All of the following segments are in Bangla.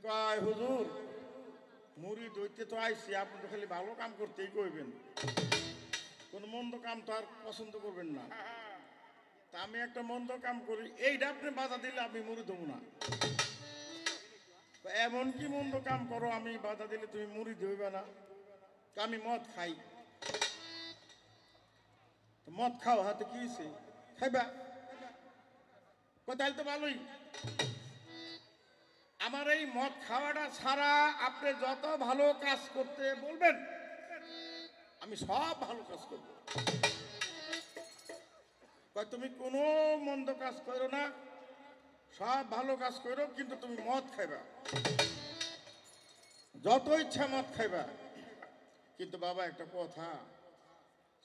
কয় হুজুর মুড়ি দইতে তো আইসি, আপনি তো খালি ভালো কাম করতেই কইবেন, কোনো মন্দ কাম তো আর পছন্দ করবেন না। তা আমি একটা মন্দ কাম করি, এইটা আপনি বাধা দিলে আমি মুড়ি দেবো না। এমন কি মন্দ কাম করো আমি বাধা দিলে তুমি মুড়ি ধইবে না? আমি মদ খাই। তো মদ খাও, হাতে কি হয়েছে? খাইবা কোথায়? তো ভালোই। আমার এই মদ খাওয়াটা ছাড়া আপনি যত ভালো কাজ করতে বলবেন আমি সব ভালো কাজ করব। তুমি কোনো মন্দ কাজ করো না, সব ভালো কাজ করো, কিন্তু তুমি মদ খাইবা, যত ইচ্ছা মদ খাইবা। কিন্তু বাবা একটা কথা,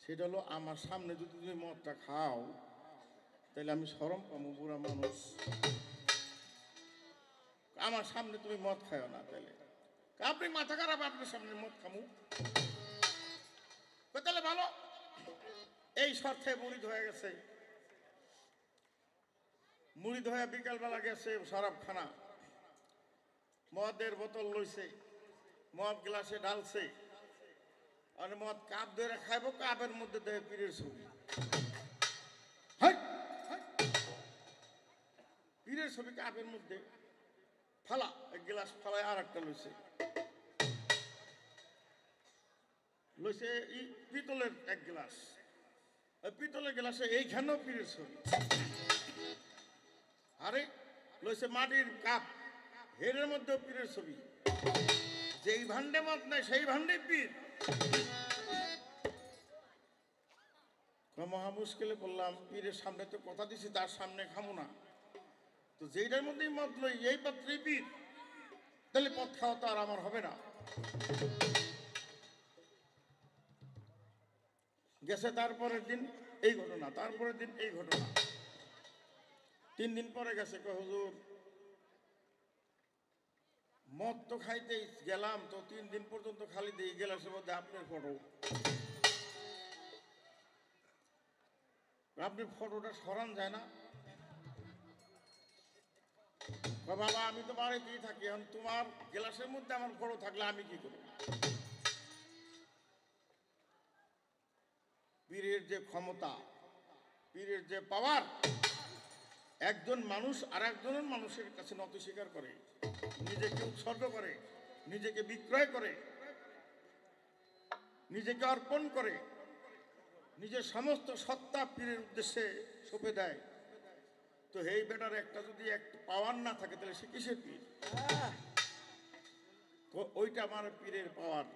সেটা হলো আমার সামনে যদি তুমি মদটা খাও তাহলে আমি শরম পাবো, বুড়া মানুষ। আমার সামনে তুমি মদ খাও না, তাহলে আপনি মাথা খারাপ, আপনার সামনে মদ খামু? তাহলে ভালো। এই শর্তে মুড়ি ধয়ে গেছে, মুড়ি ধোয়া বিকালবেলা গেছে শরাবখানা, মদের বোতল লইছে, মদ গ্লাসে ঢালছে, আর মদ কাপ ধরে খাইবো, কাপের মধ্যে দেয় পীরের ছবি। পীরের ছবি কাপের মধ্যে ফালা, এক গ্লাস ফালায় আর একটা লইছে, লইছে পিতলের এক গ্লাস, পিতলের গ্লাসে এইখানেও পীরের ছবি। আরে লইছে মাটির কাপ, হেরের মধ্যেও পীরের ছবি। যেই ভান্ডে মত নাই সেই ভান্ডে পীর। মহা মুশকিলে বললাম, পীরের সামনে তো কথা দিছি তার সামনে খামো না, তো যেইটার মধ্যেই মত লই এই পাত্রেই পীর, তাহলে পথ খাওয়া তো আর আমার হবে না। গেছে তারপরের দিন এই ঘটনা, তারপরের দিন এই ঘটনা, 3 দিন পরে গেছে, হুজুর মদ তো খাইতেই গেলাম, তো 3 দিন পর্যন্ত খালি দিয়ে গ্লাসের মধ্যে আপনার ফটো, আপনার ফটোটা সরান যায় না? বাবা আমি তো বাড়িতেই থাকি, এখন তোমার গ্লাসের মধ্যে আমার ফটো থাকলে আমি কি করব? পীরের যে ক্ষমতা, পীরের যে পাওয়ার, একজন মানুষ আর একজনের মানুষের কাছে নত স্বীকার করে, নিজেকে উৎসর্গ করে, নিজেকে বিক্রয় করে, নিজেকে অর্পণ করে, নিজের সমস্ত সত্তা পীরের উদ্দেশ্যে সঁপে দেয়। তো এই বেটার একটা যদি একটা পাওয়ার না থাকে তাহলে সে কিসের পীর? তো ওইটা আমার পীরের পাওয়ার।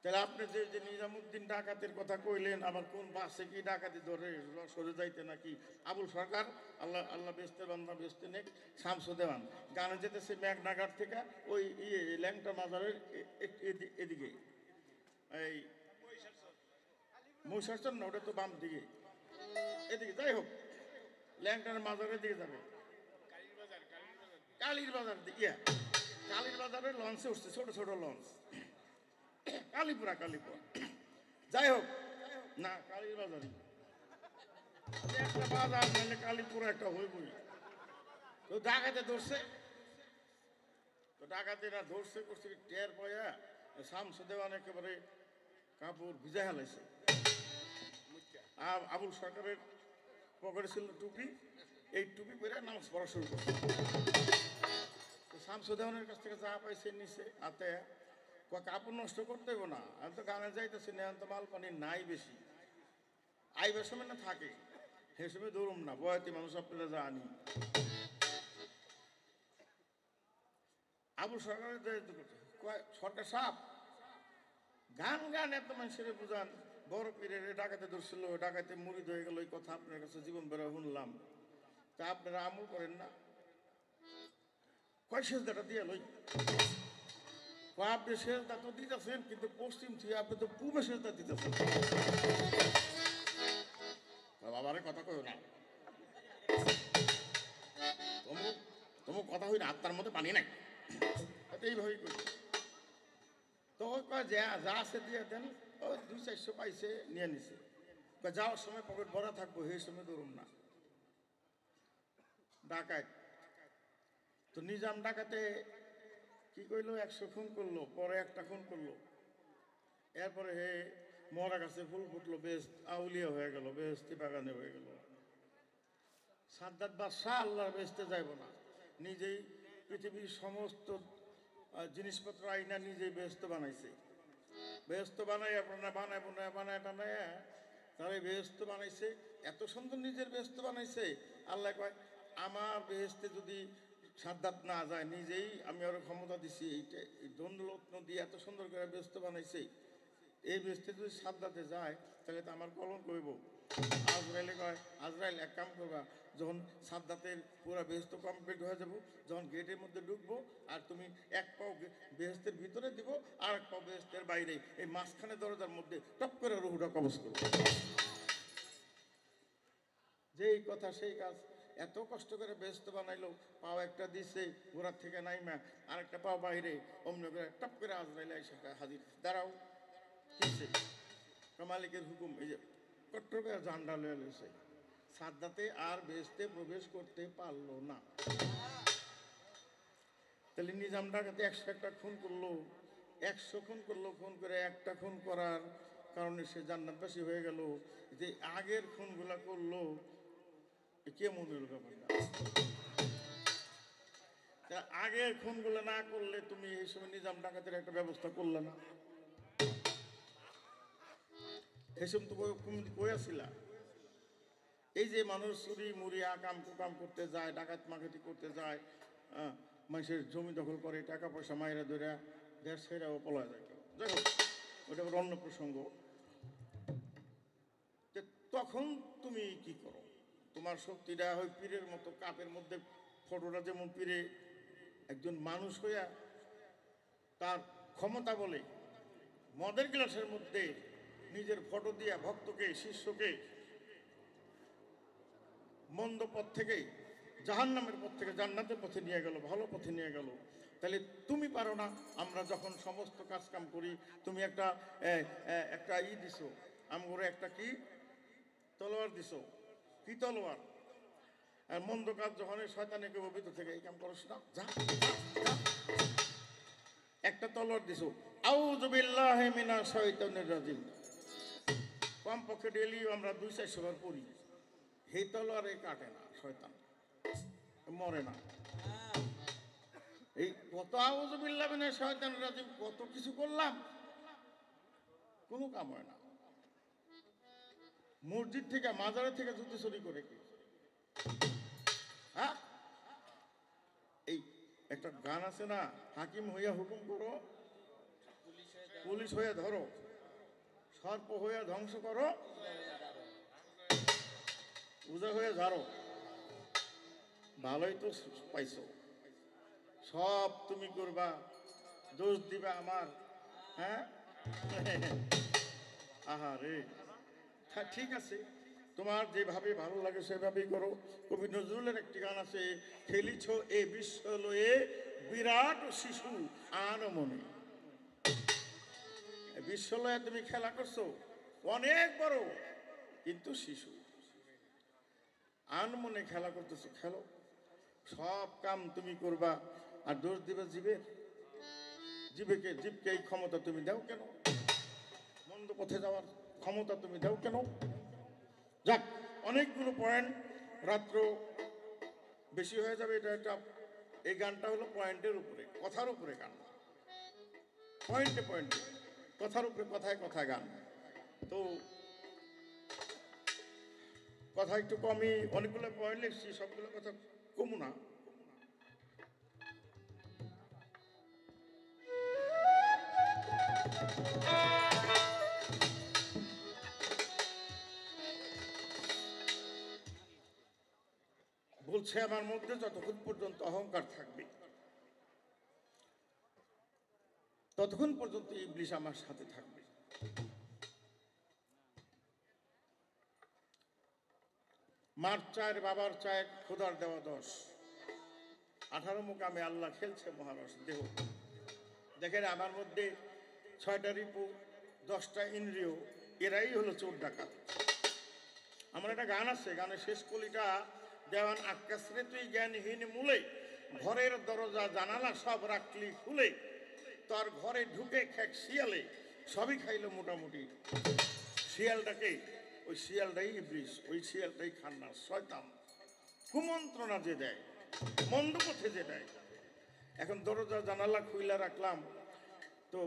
তাহলে আপনি যে যে নিজামুদ্দিন ডাকাতের কথা কইলেন, আবার কোন বাসে কি ডাকাতি ধরে সরে যাইতে নাকি আবুল সরকার, আল্লাহ আল্লাহ বেস্তে বান্দা বেস্তে নেক, শামসু দেওয়ান গানে যেতেছে মেঘনাঘাট থেকে ওই ল্যাংটা মাজারের এদিকে, এই মহিষাচর না, ওটা তো বাম দিকে, এদিকে যাই হোক, ল্যাংটার মাজারের দিকে যাবে, কালীর বাজার দিকে, কালীর বাজারে লঞ্চে উঠছে, ছোট ছোট লঞ্চ, কালীপুরা কালীপুরা, যাই হোক না কালীর বাজারই একটা বাজার, নাহলে কালীপুরা একটা হইবই। তো ডাকাতে ধরছে, তো ডাকাতেরা ধরছে করছে টের পয়া শামসু দেওয়ান একেবারে কাপড় ভিজা হেলাইছে। আর আবুল সরকারের পকেটে ছিল টুপি, এই টুপি পরে নামাজ পড়া শুরু করছে। তো শামসু দেওয়ানের কাছ থেকে যা পাইছে নিচে হাতে, কাপড় নষ্ট করতে হইব না, আমি তো গানে যাইতেছি না, তো মাল পানি নাই বেশি, আইবার সময় না থাকে সে সময় ধরুম না, বয়াতি মানুষ আপনারা জানি। আবু সরকার সরকার সাপ গান গান এত মানুষের বুঝান, বড় পীরের ডাকাতে ধরছিল, ডাকাতে মুড়ি হয়ে গেল, এই কথা আপনার কাছে জীবন বেড়া শুনলাম, তা আপনারা আমল করেন না? কয় সেজদাটা দিয়ে লই, আপনি সেজদা তো দিতেছেন, কিন্তু পশ্চিম থেকে আপনি তো পূর্বে সেজদা দিতেছেন। বাবারে কথা কই না, তোমার কথা হই না, আত্মার মধ্যে পানি নাই, এইভাবেই করি। তো ওই কয় যা যা আছে দিয়ে দেন, ও 200-400 পাইছে নিয়ে নিছে, যাওয়ার সময় পকেট ভরা থাকবো, সেই সময় ধরুন না। ডাকাত তো নিজাম ডাকাতে কি করলো, 100 খুন করলো, পরে একটা খুন করলো, এরপরে হে মরা গাছে ফুল ফুটলো, বেশ আউলিয়া হয়ে গেল, বেহেশতি বাগানে হয়ে গেল। সাদ্দাত বাদশাহ আল্লাহর বেহেশতে যাইব না, নিজেই পৃথিবীর সমস্ত জিনিসপত্র আইনা নিজেই বেহেশত বানাইছে। বেহেশত বানাই আপনার বানায় টানায় তারা বেহেশত বানাইছে, এত সুন্দর নিজের বেহেশত বানাইছে। আল্লাহ কয় আমার বেহেশতে যদি সাদ্দাত না যায়, নিজেই আমি আরো ক্ষমতা দিছি, এইটা এই দণ্ডরত্ন দিয়ে এত সুন্দর করে বেহেশত বানাইছে, এই বেহেশতে যদি সাদ্দাতে যায় তাহলে তো আমার কলঙ্ক হইব। আজরাইলে কয়, আজরাইল এক কাম করবা, যখন সাদ্দাতের পুরা বেহেশত কমপ্লিট হয়ে যাব, যখন গেটের মধ্যে ঢুকবো, আর তুমি এক পাও বেহেশতের ভিতরে দিব, আর এক পাও বেহেশতের বাইরে, এই মাঝখানে দরজার মধ্যে টপ করে রুহুটা কবজ করবো। যেই কথা সেই কাজ। এত কষ্ট করে বেহেশত বানাইলো, পাও একটা দিছে ঘোড়ার থেকে নাইমা, আর একটা পাও বাইরে, অমনি করে টপ করে আজরাইলে এসে হাজির। দাঁড়াও, কিসে? মালিকের হুকুম, এই যে কট্টর করে জান্ডা লয়ে লইছে। সাদ্দাতে আর বেহেশতে প্রবেশ করতে পারলো না। তাহলে নিজাম ডাকাতে 101টা খুন করলো, 100 খুন করলো, খুন করে একটা খুন করার কারণে সে জান্নাতবাসী হয়ে গেল। যে আগের খুনগুলা করলো, কে মনে হলো ব্যাপারটা? আগের খুনগুলো না করলে তুমি এই সময় নিজাম ডাকাতের একটা ব্যবস্থা করলে না। এসব তো কইয়াছিলা। এই যে মানুষ চুরি মুড়িয়া কাম কুকাম করতে যায়, ডাকাত মাকাতি করতে যায়, মানুষের জমি দখল করে, টাকা পয়সা মায়েরা ধরে দেশ ছেড়াও পলা যায়। যাই হোক, ওটা অন্য প্রসঙ্গ। তখন তুমি কি করো? তোমার শক্তিটা ওই পীরের মতো কাপের মধ্যে, ফটোটা যেমন পীরে একজন মানুষ হইয়া তার ক্ষমতা বলে মদের গ্লাসের মধ্যে নিজের ফটো দিয়া ভক্তকে, শিষ্যকে মন্দ পথ থেকে, জাহান্নামের পথ থেকে জান্নাতের পথে নিয়ে গেল, ভালো পথে নিয়ে গেল। তাহলে তুমি পারো না? আমরা যখন সমস্ত কাজ কাম করি, তুমি একটা একটা দিছো, আমগরে একটা কি তলোয়ার দিছো, কি তলোয়ার? আর মন্দ কাজ যখন শয়তানে কেউ ভিতর থেকে এই কাম করস না, যা একটা তলোয়ার দিছো, আউযু বিল্লাহি মিনাশ শাইতানির রাজিম, কমপক্ষে ডেলি আমরা 200-400 বার পড়ি। এই তলোয়ারে কাটে না, শয়তান মরে না। এই কত আউযু বিল্লাহি মিনাশ শাইতানির রাজিম, কত কিছু করলাম, কোনো কাম হয় না। মসজিদ থেকে, মাজারের থেকে জুতো চুরি করে কি? হ্যাঁ, এই একটা গান আছে না, হাকিম হইয়া হুকুম করো, পুলিশ হইয়া ধরো, সর্প হইয়া ধ্বংস করো, উজা হয়ে ঝাড়ো। ভালোই তো পাইছো, সব তুমি করবা, দোষ দিবা আমার। হ্যাঁ, আহারে, ঠিক আছে, তোমার যেভাবে ভালো লাগে সেভাবেই করো। কবি নজরুলের একটি গান আছে, খেলিছ এ বিশ্ব লয়ে বিরাট শিশু আন মনে। বিশ্ব লয়ে তুমি খেলা করছো, অনেক বড়, কিন্তু শিশু। আন মনে খেলা করতেছো, খেলো, সব কাম তুমি করবা। আর দোষ দিবে জীবের, জীবকে এই ক্ষমতা তুমি দাও কেন? মন্দ পথে যাওয়ার ক্ষমতা তুমি দাও কেন? যাক, অনেকগুলো পয়েন্ট, রাত্র বেশি হয়ে যাবে। এটা এই গানটা হলো পয়েন্টের উপরে, কথার উপরে গান, পয়েন্টে পয়েন্টে, কথার উপরে, কথায় কথায় গান। তো কথা একটু কমই, অনেকগুলো পয়েন্ট লিখছি, সবগুলো কথা কমু না। বলছে আমার মধ্যে যতক্ষণ পর্যন্ত অহংকার থাকবে, ততক্ষণ পর্যন্ত ইবলিশ আমার সাথে থাকবে। মার চায়ের, বাবার চায়ের, খোদার দেওয়া 10, 18 মুকামে আল্লাহ খেলছে মহারস দেহ। দেখেন, আমার মধ্যে 6টা রিপু, 10টা ইন্দ্রিয়, এরাই হলো চোর ডাকাত। আমার একটা গান আছে, গানের শেষ কলিটা, দেওয়ান আকাশ রে তুই জ্ঞানহীন মূলে, ঘরের দরজা জানালা সব রাখলি খুলে, তোর ঘরে ঢুকে খেক শিয়ালে সবই খাইলো মোটামুটি। শিয়ালটাকে, ওই শিয়ালটাই ইবলিস, ওই শিয়ালটাই খান্নাস, শয়তান, কুমন্ত্রণা যে দেয়, মন্দ পথে যে দেয়। এখন দরজা জানালা খুইলা রাখলাম, তো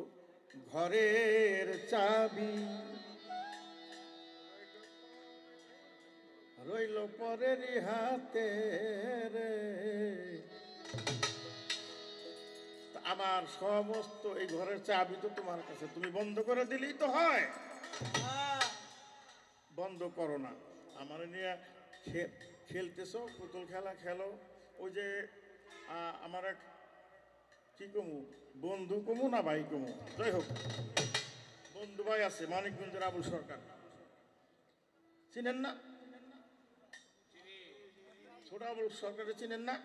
ঘরের চাবি রইল পরের হাতে রে। আমার সমস্ত এই ঘরের চাবি তো তোমার কাছে, তুমি বন্ধ করে দিলেই তো হয়। বন্ধ করো না, আমার নিয়ে খেলতেছো, পুতুল খেলা খেলো। ওই যে আমার এক কি কমু, বন্ধু কমু না ভাই কমু, যাই হোক বন্ধু ভাই আছে মানিকগঞ্জের আবুল সরকার, চিনেন না? ছোট আবুল সরকারে চিনেন না?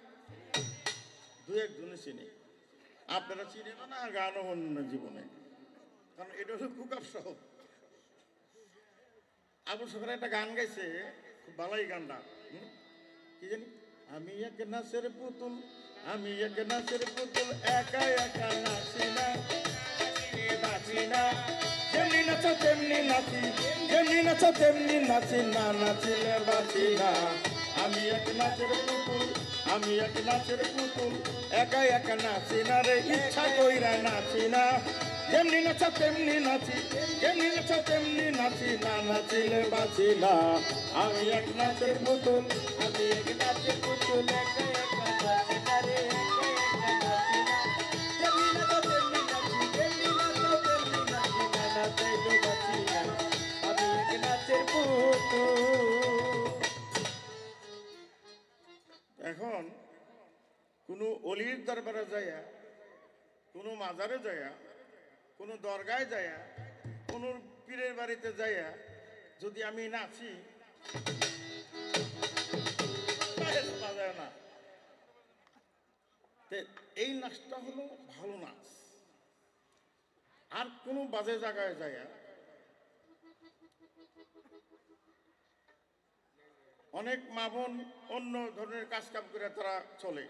দু একজনে চিনি, আপনারা চিনেন না, গানও হন না জীবনে, কারণ এটা হলো কুকাপ শহর। আবুল সরকার একটা গান গাইছে, খুব ভালোই গানটা, কি জানি, আমি এক নাচের পুতুল, আমি এক নাচের পুতুল, একা একা নাচি না, নাচি না, যেমনি নাচো তেমনি নাচি, যেমনি নাচো তেমনি নাচি, না নাচিলে বাঁচি না। আমি এক নাচের পুতুল, আমি এক নাচের পুতুল, একা একা নাচি না রে, ইচ্ছা কইরা নাচি না, যেমনি নাচো তেমনি নাচি, যেমনি নাচো তেমনি নাচি, না নাচিলে বাঁচি না। আমি এক নাচের পুতুল, আমি এক নাচের পুতুল, একা একা নাচি না রে, একা একা নাচি না, যেমনি নাচো তেমনি নাচি, যেমনি নাচো তেমনি নাচি, না নাচাইলে বাঁচি না। আমি এক নাচের পুতুল। এখন কোনো অলির দরবারে যাইয়া, কোনো মাজারে যাইয়া, কোনো দরগায় যাইয়া, কোনো পীরের বাড়িতে যাইয়া যদি আমি নাচি, বাজায় না, এই নাচটা হলো ভালো নাচ। আর কোনো বাজে জায়গায় যাইয়া, অনেক মা বোন অন্য ধরনের কাজ কাম করে তারা চলে,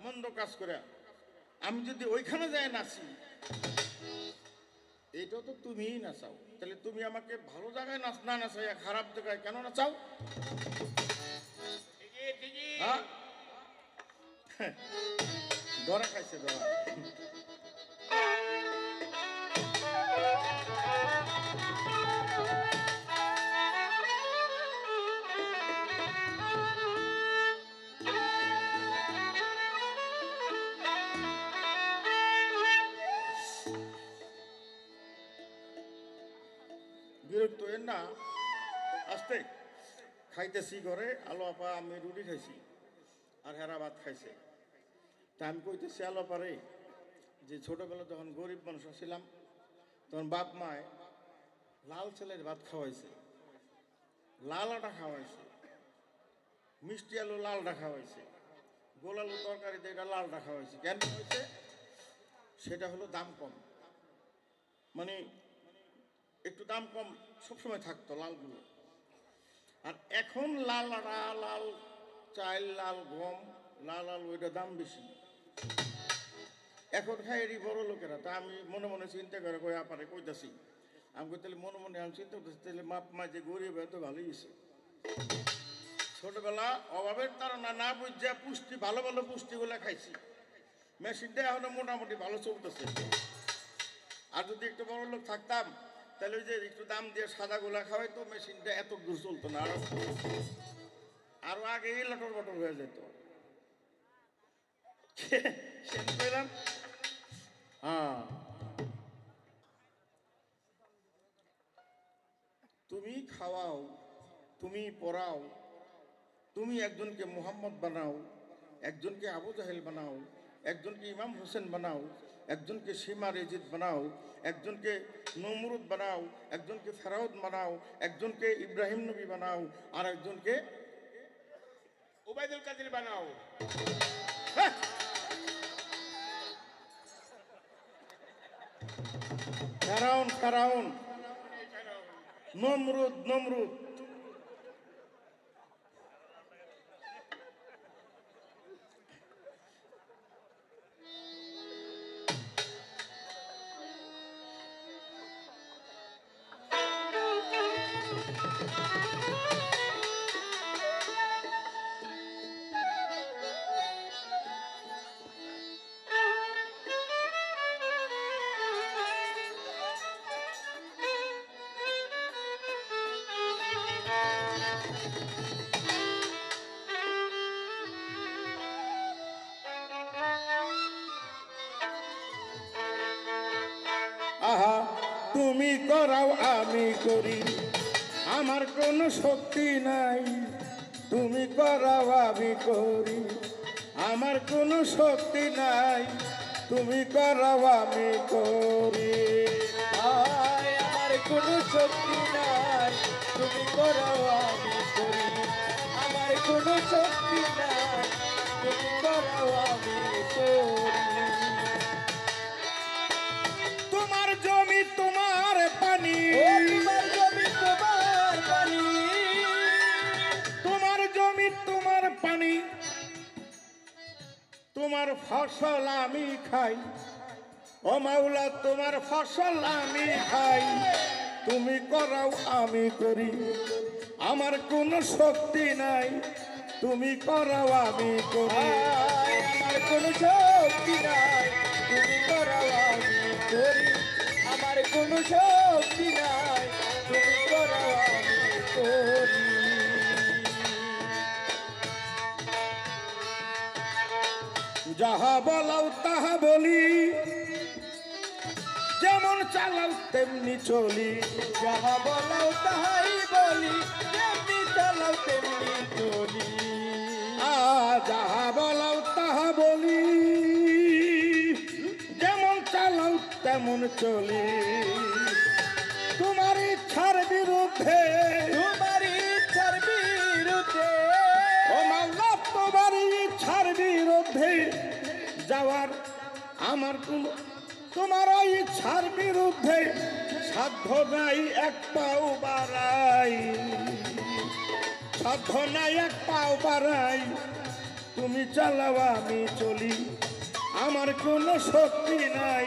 মন্দ কাজ করে, আমি যদি ওইখানে যাই নাচি, এটা তো তুমিই নাচাও, তাহলে তুমি আমাকে ভালো জায়গায় নাচ না নাচাইয়া খারাপ জায়গায় কেন নাচাও? হ্যাঁ, ধরা খাইছে ধরা। বিরক্ত এর না, আসতে খাইতেছি ঘরে, আলো আপা আমি রুটি খাইছি আর হেরা ভাত খাইছে। তা আমি কইতেছি আলো পারে যে ছোটবেলা যখন গরিব মানুষ ছিলাম, তখন বাপ মায় লাল ছেলের ভাত খাওয়াইছে, লাল আটা খাওয়াইছে, মিষ্টি আলু লালটা খাওয়াইছে, গোল আলু তরকারিতে এটা লালটা খাওয়াইছে। কেন হয়েছে? সেটা হলো দাম কম, মানে একটু দাম কম সবসময় থাকতো লালগুলো। আর এখন লাল আটা, লাল চাল, লাল গম, লাল আলু, এটা দাম বেশি। এখন খাই এরই বড় লোকেরা। তা আমি মনে মনে চিন্তা করে কই আপারে কইতাছি, আমি কই তাহলে মনে মনে আমি চিন্তা করতেছি, তাহলে মাপ মা যে গরিব এত ভালোই হয়েছে। ছোটবেলা অভাবের তারা না বুঝা পুষ্টি, ভালো ভালো পুষ্টিগুলো খাইছি, মেশিনটা এখন মোটামুটি ভালো চলতেছে। আর যদি একটু বড় লোক থাকতাম, তাহলে ওই যে একটু দাম দিয়ে সাদা গোলা খাওয়াই তো মেশিনটা এত দূর চলতো না, আরো আগে লটর বটর হয়ে যেত। হ্যাঁ, তুমি খাওয়াও, তুমি পড়াও, তুমি একজনকে মুহাম্মদ বানাও, একজনকে আবু জাহেল বানাও, একজনকে ইমাম হোসেন বানাও, একজনকে সীমা রেজিদ বানাও, একজনকে নমরুদ বানাও, একজনকে ফেরাউদ বানাও, একজনকে ইব্রাহিম নবী বানাও, আর একজনকে উবাইদুল কাদের বানাও। ফেরাউন ফেরাউন, নমরুদ নমরুদ। আহা তুমি করাও আমি করি, আমার কোনো শক্তি নাই। তুমি করাও আমি করি, আমার কোনো শক্তি নাই। তুমি করাও আমি করি, আমার কোনো শক্তি নাই। তুমি করাও আমি করি, আমার কোনো শক্তি নাই। তুমি করাও আমি করি। তোমার জমি তোমার পানি, তোমার জমি তোমার পানি, তোমার জমি তোমার পানি, তোমার ফসল আমি খাই। ও মাওলা তোমার ফসল আমি খাই, তুমি করাও আমি করি, আমার কোনো শক্তি নাই। তুমি করাও আমি করি, আমার কোনো শক্তি নাই। তুমি করাও আমি করি, আমার কোনো শক্তি নাই। তুমি করাও আমি করি। যাহা বলাও তাহা বলি, যেমন চালাও তেমনি চলি। যাহা বলাও তাহাই বলি, যেমনি চালাও তেমনি চলি। যাহা বলাও তাহা বলি, যেমন চালাও তেমন চলি। তোমার ইচ্ছার বিরুদ্ধে, তোমার ইচ্ছার বিরুদ্ধে, ও মাওলা তোমার ইচ্ছার বিরুদ্ধে যাওয়ার আমার কোন, তোমার ইচ্ছার বিরুদ্ধে সাধ্য নাই এক পাও বাড়াই, সাধ্য নাই এক পাও বাড়াই। তুমি চালাও আমি চলি, আমার কোনো শক্তি নাই।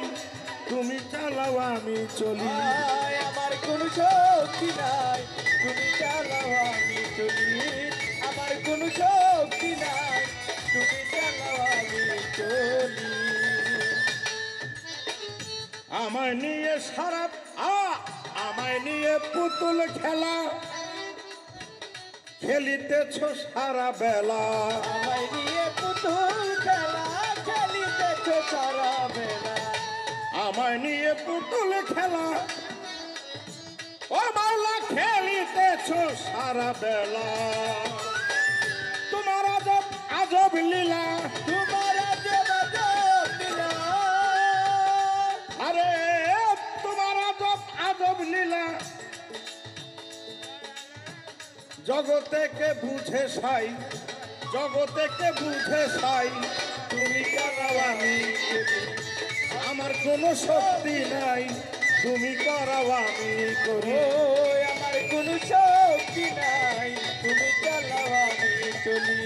তুমি চালাও আমি চলি, আমার কোনো শক্তি নাই। তুমি চালাও আমি চলি, আমার কোনো শক্তি নাই। তুমি চালাও আমি চলি। আমায় নিয়ে সারা আমায় নিয়ে পুতুল খেলা খেলিতেছ সারা বেলা। আমায় নিয়ে পুতুল খেলা খেলিতেছ সারা বেলা। আমায় নিয়ে পুতুল খেলা, ও মাওলা খেলিতেছ সারা বেলা। তোমার আজব আজব লীলা, তোমার আজব আজব লীলা, আরে তোমার আজব আজব লীলা জগতেকে বুঝে সাই, জগতেকে বুঝে সাই। তুমি করাও আমি করি, আমার কোনো শক্তি নাই। তুমি করাও আমি করি, আমার কোনো শক্তি নাই। তুমি চালাও আমি চলি,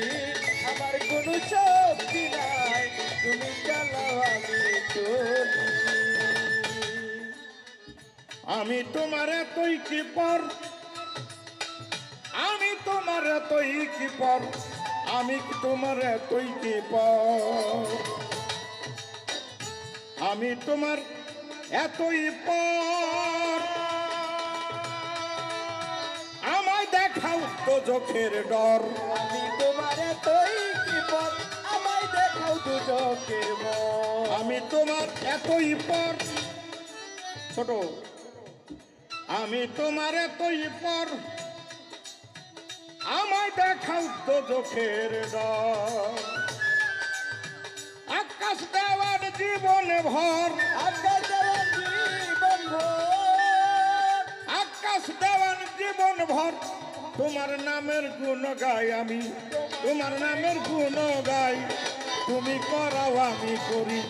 আমার কোনো শক্তি নাই। তুমি চালাও আমি চলি। আমি তোমার এতই কি পর, আমি তোমার এতই কি পর, আমি তোমার এতই কি পর, আমি তোমার এতই পর। আমায় দেখাও তো চোখের ডর, আমি তোমার এতই বিপদ, আমায় দেখাও দু চোখের মন। আমি তোমার এতই পর। ছোট, আমি তোমার এতই পর, আমায় দেখাও তো চোখের ডর। আকাশ দেওয়ার জীবন ভর, আকাশ দেওয়ান জীবন ভর, আকাশ দেওয়ান জীবন ভর তোমার নামের গুণ গাই আমি, তোমার নামের গুণ গাই। তুমি করাও আমি করি,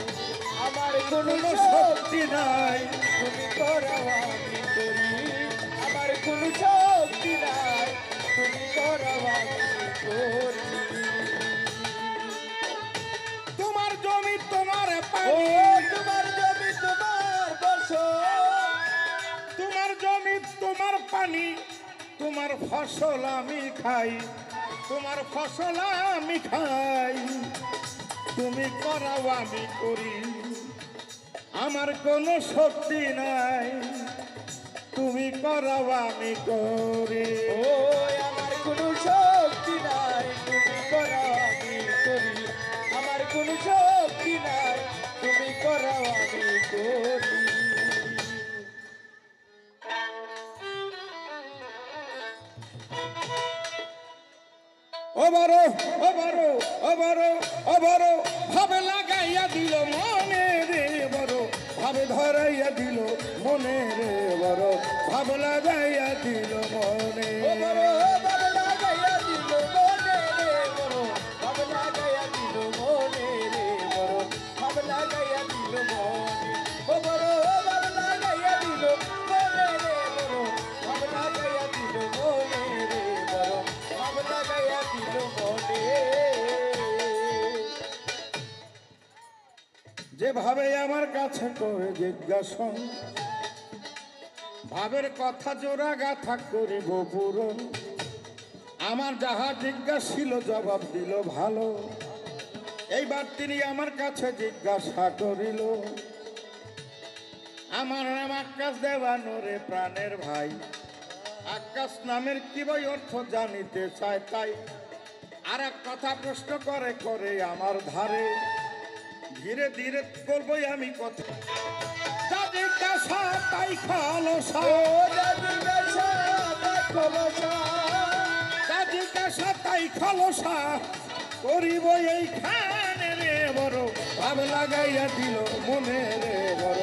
আমার কোনো কোনো শক্তি শক্তি নাই। তুমি করাও আমি করি, আমার কোনো শক্তি নাই। তুমি করাও আমি করি। তোমার জমি তোমার ও পানি, তোমার জমি তোমার ফসল, তোমার জমি তোমার পানি, তোমার তোমার ফসল আমি খাই, তোমার ফসল আমি খাই, তুমি করাও আমি করি, আমার কোনো শক্তি নাই, তুমি করাও আমি করি। ও আমার কোনো শক্তি নাই, তুমি করাও আমি করি, আমার কোনো শক্তি নাই, তুমি করাও আমি করি। ওবারো ওবারো ওবারো ওবারো ভাবে লাগাইয়া দিল মনে রে বড়, ভাবে ধরাইয়া দিল মনে রে বড়, ভাবে লাগাইয়া দিল মনে। ও বড় ভাবে লাগাইয়া দিল মনে রে বড়, ভাবে লাগাইয়া দিল মনে রে বড়, ভাবে লাগাইয়া দিল মনে। ও বড় ভাবে লাগাইয়া দিল মনে রে বড়, ভাবে লাগাইয়া দিল মনে রে বড়, ভাবে লাগাইয়া দিল মনে। যেভাবে আমার কাছে করে জিজ্ঞাসন, ভাবের কথা জোড়া গাথা করিব পূরণ, আমার যাহা জিজ্ঞাসিল জবাব দিল ভালো, এইবার তিনি আমার কাছে জিজ্ঞাসা করিল, আমার নাম আকাশ দেওয়ানো রে প্রাণের ভাই, আকাশ নামের কি বই অর্থ জানিতে চায় তাই, আর এক কথা প্রশ্ন করে করে আমার ধারে, ধীরে ধীরে করবই আমি কথা, যা জিজ্ঞাসা তাই খলসা, ও জিজ্ঞাসা তাই খলসা, যা জিজ্ঞাসা তাই খলসা করিব এইখানে রে বড়, ভাব লাগাইয়া দিল মনে রে বড়,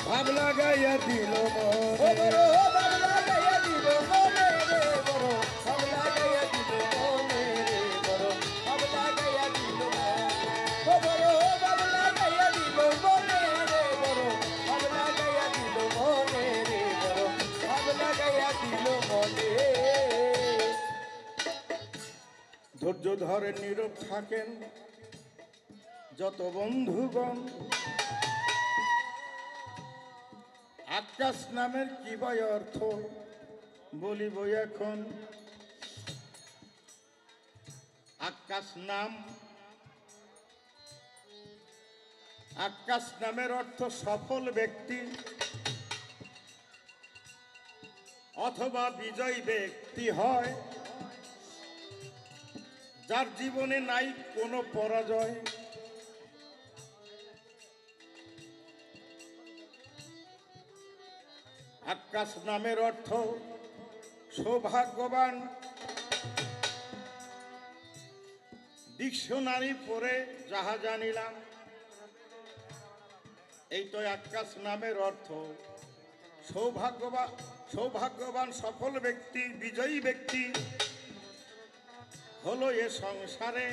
ভাব লাগাইয়া দিল ও মনে। বড় ভাবে লাগাইয়া দিল মনে রে বড়, ভাবে লাগাইয়া দিল মনে রে বড়, ভাবে লাগাইয়া দিল মনে। ও বড় ভাবে লাগাইয়া দিল মনে রে বড়, ভাবে লাগাইয়া দিল মনে রে বড়, ভাবে লাগাইয়া দিল মনে। ধৈর্য ধরে নীরব থাকেন যত বন্ধুগণ, আকাশ নামের কি বই অর্থ বলিব এখন। আকাশ নাম, আকাশ নামের অর্থ সফল ব্যক্তি অথবা বিজয়ী ব্যক্তি হয়, যার জীবনে নাই কোনো পরাজয়। আকাশ নামের অর্থ সৌভাগ্যবান, ডিকশনারি পড়ে যাহা জানিলাম, এই তো আকাশ নামের অর্থ সৌভাগ্যবান, সৌভাগ্যবান সফল ব্যক্তি বিজয়ী ব্যক্তি হলো এ সংসারে।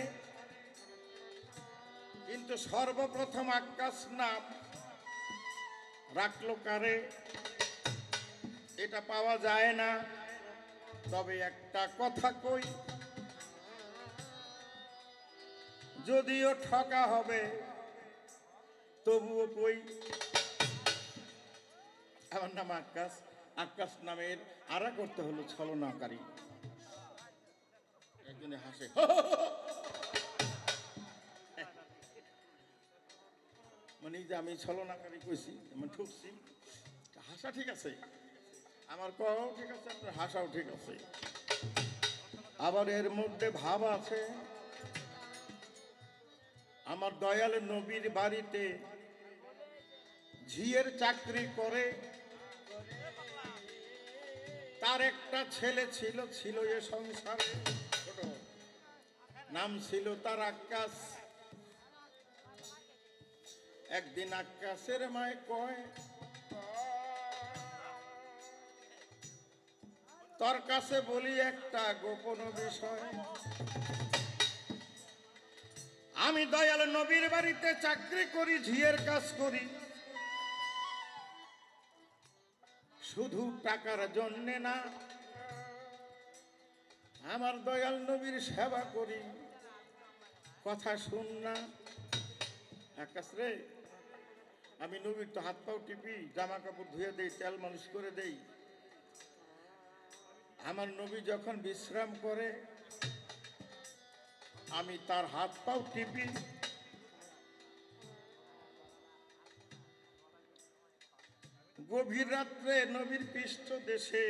কিন্তু সর্বপ্রথম আকাশ নাম রাখলো কারে, এটা পাওয়া যায় না। তবে একটা কথা কই, যদিও ঠকা হবে তবুও কই, আমার নাম আকাশ, আকাশ নামের আরা করতে হলো ছলনাকারী। একজনে হাসে, মানে যে আমি ছলনাকারী কইছি, আমি ঠুকছি, হাসা ঠিক আছে, আমার কও ঠিক আছে, আপনার হাসাও ঠিক আছে। আবার এর মধ্যে ভাব আছে, আমার দয়াল নবীর বাড়িতে ঝিয়ের চাকরি করে, তার একটা ছেলে ছিল, ছিল এ সংসারে, নাম ছিল তার আকাশ। একদিন আকাশের মায় কয়, তোর কাছে বলি একটা গোপন বিষয়, আমি দয়াল নবীর বাড়িতে চাকরি করি, ঝিয়ের কাজ করি, শুধু টাকার জন্যে না, আমার দয়াল নবীর সেবা করি, কথা শুন না। আকাশ রে, আমি নবীর তো হাত পাও টিপি, জামা কাপড় ধুয়ে দেই, তেল মালিশ করে দেই, আমার নবী যখন বিশ্রাম করে আমি তার হাত পাও টিপি, গভীর রাত্রে নবীর পৃষ্ঠ দেশে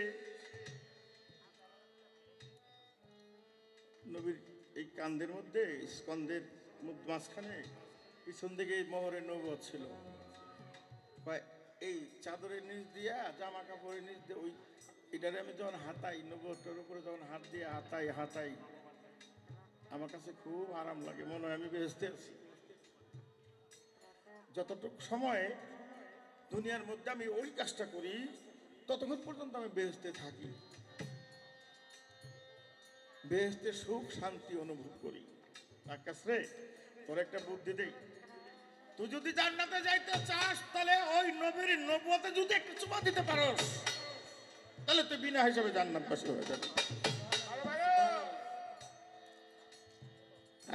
নবীর এই কান্দের মধ্যে স্কন্দের মাঝখানে পিছন দিকে মোহরের নবুয়ত ছিল। এই চাদরের নিচ দিয়া জামা কাপড়ের নিচ দিয়ে ওই এটারে আমি যখন হাতাই নবুয়তের উপরে যখন হাত দিয়ে হাতাই আমার কাছে খুব আরাম লাগে, মনে হয় আমি বেহেশতে আছি। যতটুকু সময় দুনিয়ার মধ্যে আমি ওই কাজটা করি ততক্ষণ পর্যন্ত আমি বেহেশতে থাকি, বেহেশতে সুখ শান্তি অনুভব করি। আকাশ রে তোর একটা বুদ্ধি দেই, তুই যদি জান্নাতে যাইতে চাস তাহলে ওই নবীর নবুয়তে যদি একটু চুমা দিতে পারোস তাহলে তুই বিনা হিসাবে জান্নাতবাসী হয়ে যাবে।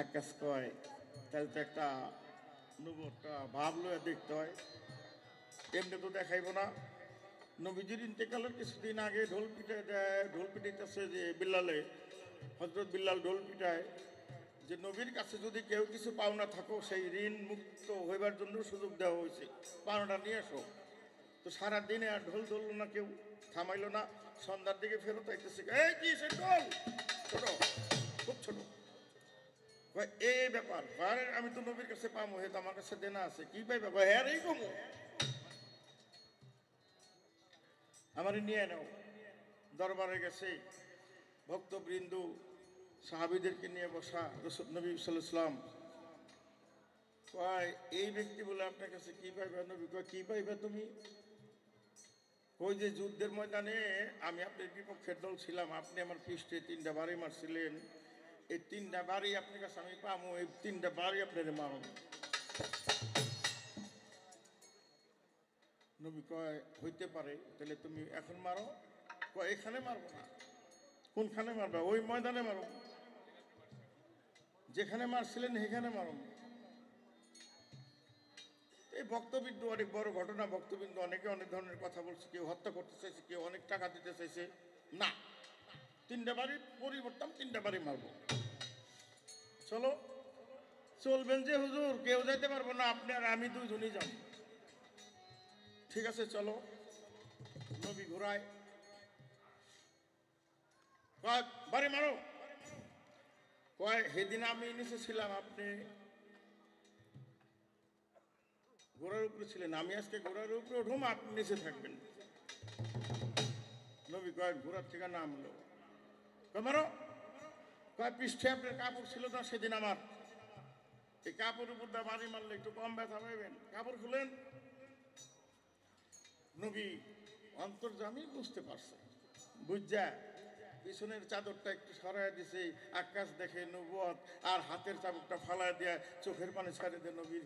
আকাশ কয় তাহলে তো একটা নবুয়তটা ভাব লয়ে দেখতে হয়, এমনি তো দেখাইব না। নবীজির ইন্তেকালের কিছুদিন আগে ঢোল পিটাইতেছে যে বিল্লালে, হযরত বিল্লাল ঢোল পিটায় যে নবীর কাছে যদি কেউ কিছু পাওনা থাকো সেই ঋণ মুক্ত হইবার জন্য সুযোগ দেওয়া হয়েছে, পাওনাটা নিয়ে আসো। তো সারাদিনে আর ঢোল ধরল না, কেউ থামাইলো না। সন্ধ্যার দিকে ফেরত আইতেছে, এই কি সে ঢোল ছোট, খুব ছোট। এই ব্যাপার, আমি তো নবীর কাছে পামো, হে তো আমার কাছে দেনা আছে, কি পাইবা? হ্যাঁ রে কমো, আমারে নিয়ে নাও। দরবারে গেছে, ভক্তবৃন্দ সাহাবীদেরকে নিয়ে বসা, রাসূল নবী সাল্লাল্লাহু আলাইহি ওয়াসাল্লাম কয় এই ব্যক্তি বলে আপনার কাছে কি পাইবা? নবী কয় কি পাইবা তুমি? ওই যে যুদ্ধের ময়দানে আমি আপনার বিপক্ষের দল ছিলাম, আপনি আমার পৃষ্ঠে 3টা বাড়ি মারছিলেন, এই 3টা বাড়ি আপনার কাছে আমি পাবো, এই 3টা বাড়ি আপনার মারো। নবী কয় হইতে পারে, তাহলে তুমি এখন মারো। কয় এখানে মারবো না। কোনখানে মারবা? ওই ময়দানে মারো, যেখানে মারছিলেন সেখানে মারো। এই বক্তবিন্দু অনেক বড় ঘটনা, বক্তবিন্দু অনেকে অনেক ধরনের কথা বলছে, কেউ হত্যা করতে চাইছে, কেউ অনেক টাকা দিতে চাইছে। না, 3টা বাড়ি পরিবর্তন, 3টা বাড়ি মারবো। চলো, চলবেন যে হুজুর? কেউ যাইতে পারবো না, আপনি আর আমি দুইজনই যাব। ঠিক আছে চলো। নবী ঘোরায়, কয় বাড়ি মারো। কয় সেদিন আমি নিচে ছিলাম, আপনি ঘোড়ার উপরে ছিলেন, আমি আজকে ঘোড়ার উপরে উঠুম, আপনি নিচে থাকবেন। নবী কয় ঘোড়ার থেকে নামলো। কয় মারো। কয় পৃষ্ঠে আপনার কাপড় ছিল না সেদিন আমার, এই কাপড় উপর দিয়ে বাড়ি মারলে একটু কম ব্যথা পাইবেন, কাপড় খুলেন। নবী অন্তর্যামী বুঝতে পারছে, বুঝা পিছনের চাদরটা একটু সরাই দিছে, আকাশ দেখে নবুয়ত, আর হাতের চাবুকটা ফালাই দিয়া চোখের পানি ছাড়ে দিয়ে নবীর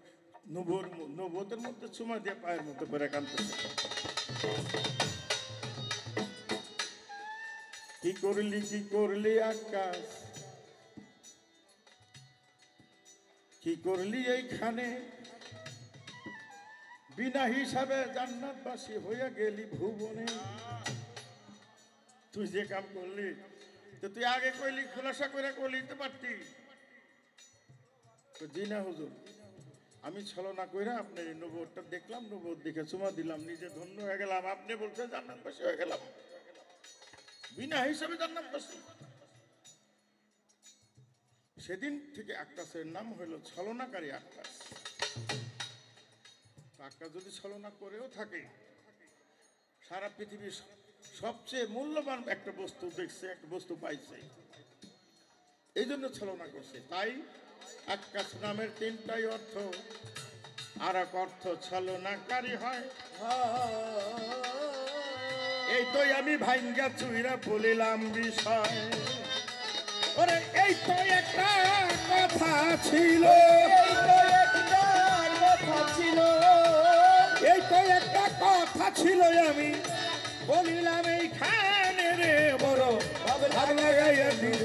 নবুয়তের মধ্যে চুমা দিয়ে পায়ের মধ্যে করে কাঁদতেছে। কি করলি আকাশ, কি করলি এইখানে, বিনা হিসাবে জান্নাতবাসী হইয়া গেলি ভুবনে। তুই যে কাম করলি তো তুই আগে কইলি, খোলাসা করে কইলিতে পারতি। তো জি না হুজুর, আমি ছলনা কইরা আপনার নবুয়তটা দেখলাম, নবুয়ত দেখে চুমা দিলাম, নিজে ধন্য হয়ে গেলাম, আপনি বলছেন জান্নাতবাসী হয়ে গেলাম, বিনা হিসাবে জান্নাতবাসী। সেদিন থেকে আক্কাসের নাম হইল ছলনাকারী আক্কাস। আক্কাস যদি ছলনা করেও থাকে, সারা পৃথিবীর সবচেয়ে মূল্যবান একটা বস্তু দেখছে, একটা বস্তু পাইছে, এই জন্য ছলনা করছে। তাই আক্কাস নামের 3টাই অর্থ, আর এক অর্থ ছলনাকারী হয়। এই তো আমি ভাঙ্গা চুইরা বলিলাম বিষয়, ওরে এই তো একটা কথা ছিল, এই তো একটা কথা ছিল, আমি বলিলাম এইখানে রে, বড় ভাব লাগাইয়া দিল,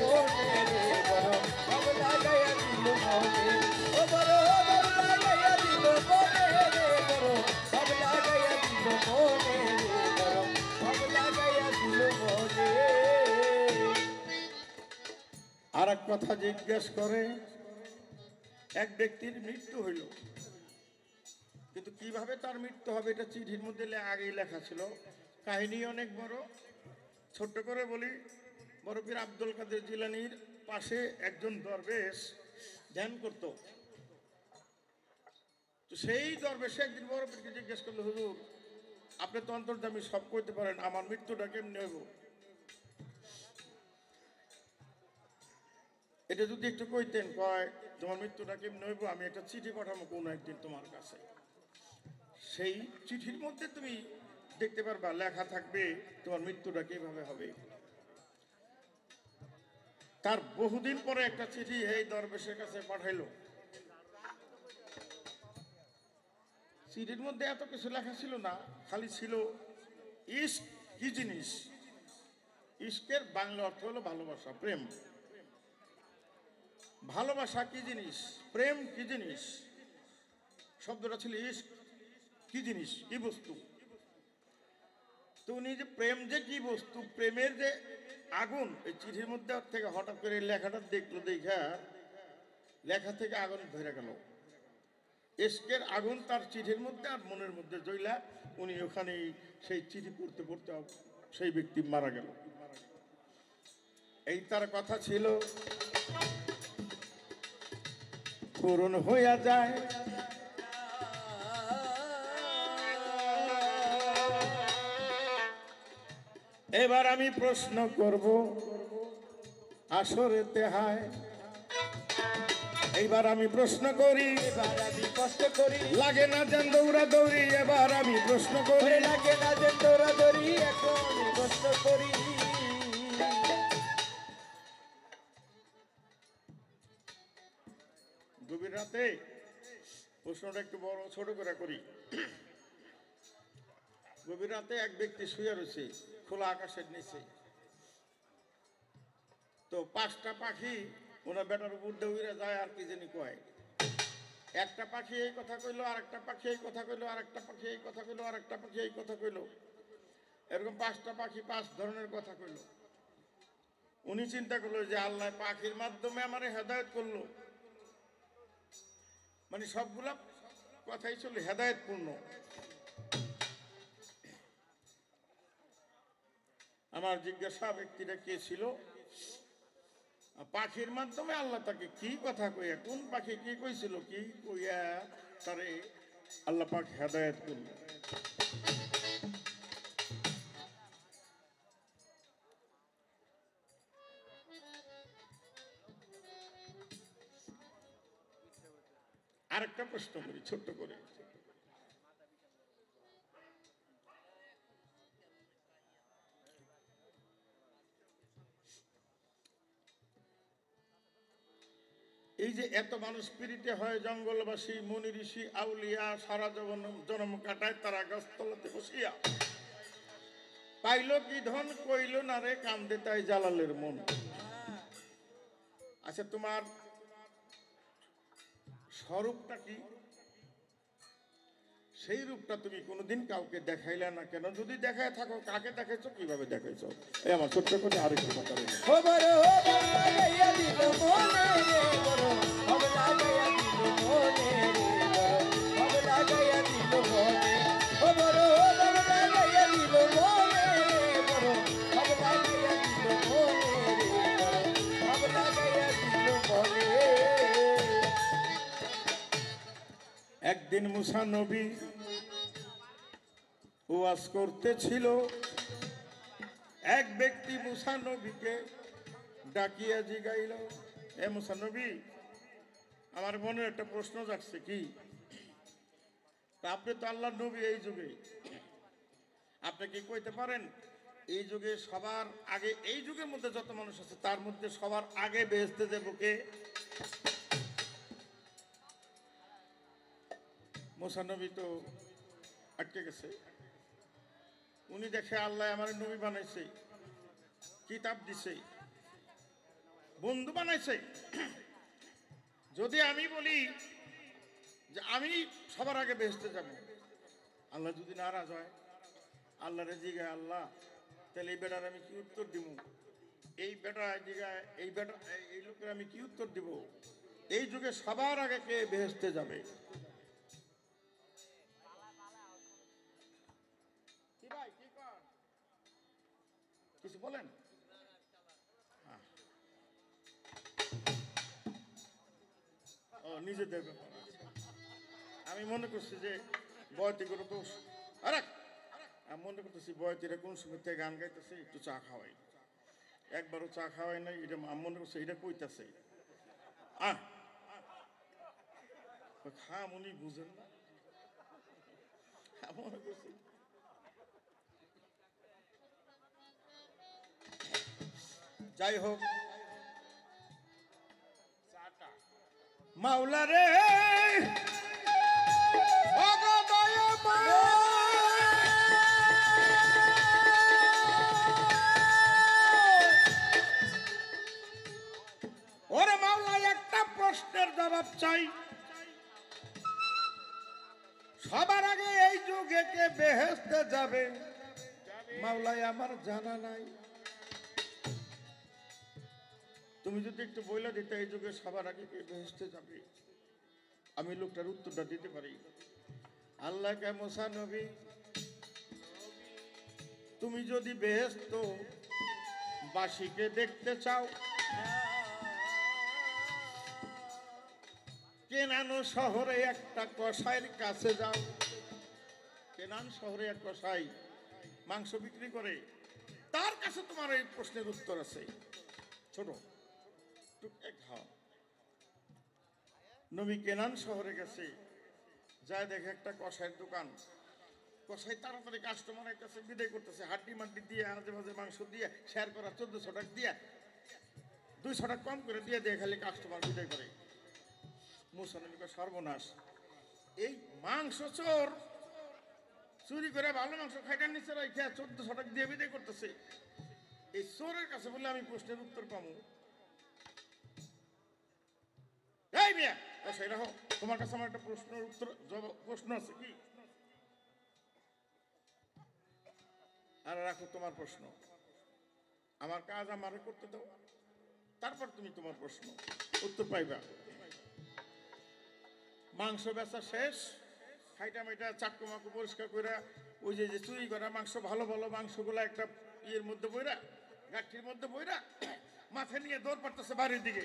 ভাব লাগাইয়া দিল মনে, ও বড় ভাব লাগাইয়া দিল মনে রে, বড় ভাব লাগাইয়া দিল মনে রে, বড় ভাব লাগাইয়া দিল মনে। কথা জিজ্ঞেস করে। এক ব্যক্তির মৃত্যু হইল, কিন্তু কিভাবে তার মৃত্যু হবে এটা চিঠির মধ্যে আগেই লেখা ছিল। কাহিনী অনেক বড়, ছোট্ট করে বলি। বড় পীর আব্দুল কাদের জিলানীর পাশে একজন দরবেশ ধ্যান করত। তো সেই দরবেশে একদিন বড় পীরকে জিজ্ঞেস করলো, হুজুর আপনি তো অন্তর্যামী, সব করতে পারেন, আমার মৃত্যুটা কেমনি হইব, এটা যদি একটু কইতেন। কয়, তোমার মৃত্যুটা কেমনি হইব, আমি একটা চিঠি পাঠাবো কোনো একদিন তোমার কাছে। সেই চিঠির মধ্যে তুমি দেখতে পারবা, লেখা থাকবে তোমার মৃত্যুটা কিভাবে হবে। তার বহুদিন পরে একটা চিঠি এই দরবেশের কাছে পাঠাইলো। চিঠির মধ্যে এত কিছু লেখা ছিল না, খালি ছিল ইশক কি জিনিস। ইশকের বাংলা অর্থ হলো ভালোবাসা, প্রেম। ভালোবাসা কি জিনিস, প্রেম কি জিনিস, শব্দটা ছিল ইশক কি জিনিস, কি বস্তু। তো উনি যে প্রেম যে কি বস্তু, প্রেমের যে আগুন, এই চিঠির মধ্যে থেকে হঠাৎ করে লেখাটা দেখলো, দেখা লেখা থেকে আগুন ধরে গেল। ইশকের আগুন তার চিঠির মধ্যে আর মনের মধ্যে জ্বলা, উনি ওখানে সেই চিঠি পড়তে পড়তে সেই ব্যক্তি মারা গেল। এই তার কথা ছিল, পূরণ হইয়া যায়। এবার আমি প্রশ্ন করব আসরেতে হায়। এইবার আমি প্রশ্ন করি, এবার আমি কষ্ট করি, লাগে না যেন দৌড়া দৌড়ি। এবার আমি প্রশ্ন করি, লাগে না যে দৌড়াদৌড়ি, এখন কষ্ট করি। গভীর রাতে প্রশ্নটা একটু বড় ছোট করে করি। গভীর রাতে এক ব্যক্তি শুয়ে রয়েছে খোলা আকাশের নিচে। তো 5টা পাখি ওনার বেটার উপর দৌড়ে যায়, আর কি জানি কয়। একটা পাখি এই কথা কইলো, আর একটা পাখি এই কথা কইলো, আর একটা পাখি এই কথা কইলো, আর একটা পাখি এই কথা কইলো। এরকম 5টা পাখি 5 ধরনের কথা কইলো। উনি চিন্তা করলো যে আল্লাহ পাখির মাধ্যমে আমারে হেদায়েত করলো, মানে সবগুলা কথাই ছিল হেদায়েতপূর্ণ। আমার জিজ্ঞাসা, ব্যক্তিটা কে ছিল? পাখির মাধ্যমে আল্লাহ তাকে কি কথা কইয়া, কোন পাখি কি কইছিল, কি কইয়া তারে আল্লাহ পাক হেদায়েত করল। আরেকটা প্রশ্ন করি ছোট্ট করে। এই যে এত মানুষ পীড়িত হয়, জঙ্গলবাসী মুনি ঋষি আউলিয়া সারা জন্ম কাটায় তারা গাছতলাতে বসিয়া, পাইল কি ধন কইল না রে, কান্দে তাই জালালের মন। আচ্ছা, তোমার স্বরূপটা কি? সেই রূপটা তুমি কোনোদিন কাউকে দেখাইলে না কেন? যদি দেখায় থাকো, কাকে দেখাইছো, কিভাবে দেখাইছো? এই আমার ছোট্ট করে আরেকটু কথা বলি। ও বড় লাগাইয়া দিল মনে রে, বড় ভাব লাগাইয়া দিল মনে রে, বড় ভাব লাগাইয়া দিল মনে। ও বড় ভাব লাগাইয়া দিল মনে রে, বড় ভাব লাগাইয়া দিল মনে রে, বড় ভাব লাগাইয়া দিল মনে। একদিন মুসা নবী ওয়াজ করতেছিল। এক ব্যক্তি মুসা নবীকে ডাকিয়া জিগাইল, এ মুসা নবী, আমার মনে একটা প্রশ্ন জাগছে। কি? আপনি তো আল্লাহর নবী এই যুগে, আপনি কি কইতে পারেন এই যুগে সবার আগে, এই যুগের মধ্যে যত মানুষ আছে তার মধ্যে সবার আগে বেহেশতে যাবো কে? মুসা নবী তো আটকে গেছে। উনি দেখে আল্লাহ আমার নবী বানাইছে, কিতাব দিছে, বন্ধু বানাইছে। যদি আমি বলি যে আমি সবার আগে বেহেশতে যাব, আল্লাহ যদি নারাজ হয়, আল্লাহরে জিগায়, আল্লাহ তাহলে এই বেটার আমি কি উত্তর দিব? এই বেটা এই বেটা এই লোকের আমি কি উত্তর দিব? এই যুগে সবার আগে কে বেহেশতে যাবে? কি ভাই কি কর? কিছু বলেন। ও নিজেদের ব্যাপার আছে। আমি মনে করছি যে বয়তি করে দোষ। আরে আমি মনে করতেছি বয়তিরা কোন সময় থেকে গান গাইতেছে, একটু চা খাওয়াই। একবারও চা খাওয়াই নাই, এটা আমি মনে করছি এটা কইতাছে। আহ খাম উনি বুঝেন না, আমি মনে করছি। যাই হোক, মাওলা রে ওরে মাওলা, একটা প্রশ্নের জবাব চাই। সবার আগে এই যুগে কে বেহেশতে যাবে? মাওলাই আমার জানা নাই। তুমি যদি একটু বইলা দিতে এই যুগে সবার আগে কে বেহেশতে যাবে, আমি লোকটার উত্তরটা দিতে পারি। আল্লাহ কে মুসা নবী, তুমি যদি বেহেশত বাসীকে দেখতে চাও, কেনান শহরে একটা কসাইয়ের কাছে যাও। কেনান শহরে এক কসাই মাংস বিক্রি করে, তার কাছে তোমার এই প্রশ্নের উত্তর আছে। ছোট নবী কেনান শহরে গেছে, যায় দেখে একটা কসাইয়ের দোকান। কসাই তাড়াতাড়ি কাস্টমারের কাছে বিদায় করতেছে, হাড্ডি মাড্ডি দিয়ে আজে মাঝে মাংস দিয়ে শেয়ার করা 1400 টাকা দিয়ে 200 টাকা কম করে দিয়ে দিয়ে খালি কাস্টমার বিদায় করে। মুসা নবী কয় সর্বনাশ, এই মাংস চোর চুরি করে ভালো মাংস খাইটার নিচে রাখে 1400 টাকা দিয়ে বিদায় করতেছে। এই চোরের কাছে বলে আমি প্রশ্নের উত্তর পাবো? এই মিয়া কসাই রাখো, তোমার কাছে আমার একটা প্রশ্নের উত্তর প্রশ্ন আছে কি? আর রাখো তোমার প্রশ্ন, আমার কাজ আমারে করতে দাও, তারপর তুমি তোমার প্রশ্ন উত্তর পাইবা। মাংস বেচা শেষ, খাইটা মাইটা চাক্কু মাকু পরিষ্কার করে ওই যে চুরি করা মাংস, ভালো ভালো মাংসগুলো একটা ইয়ের মধ্যে বইরা, গাঠির মধ্যে বইরা মাথায় নিয়ে দৌড় পারতেছে বাড়ির দিকে।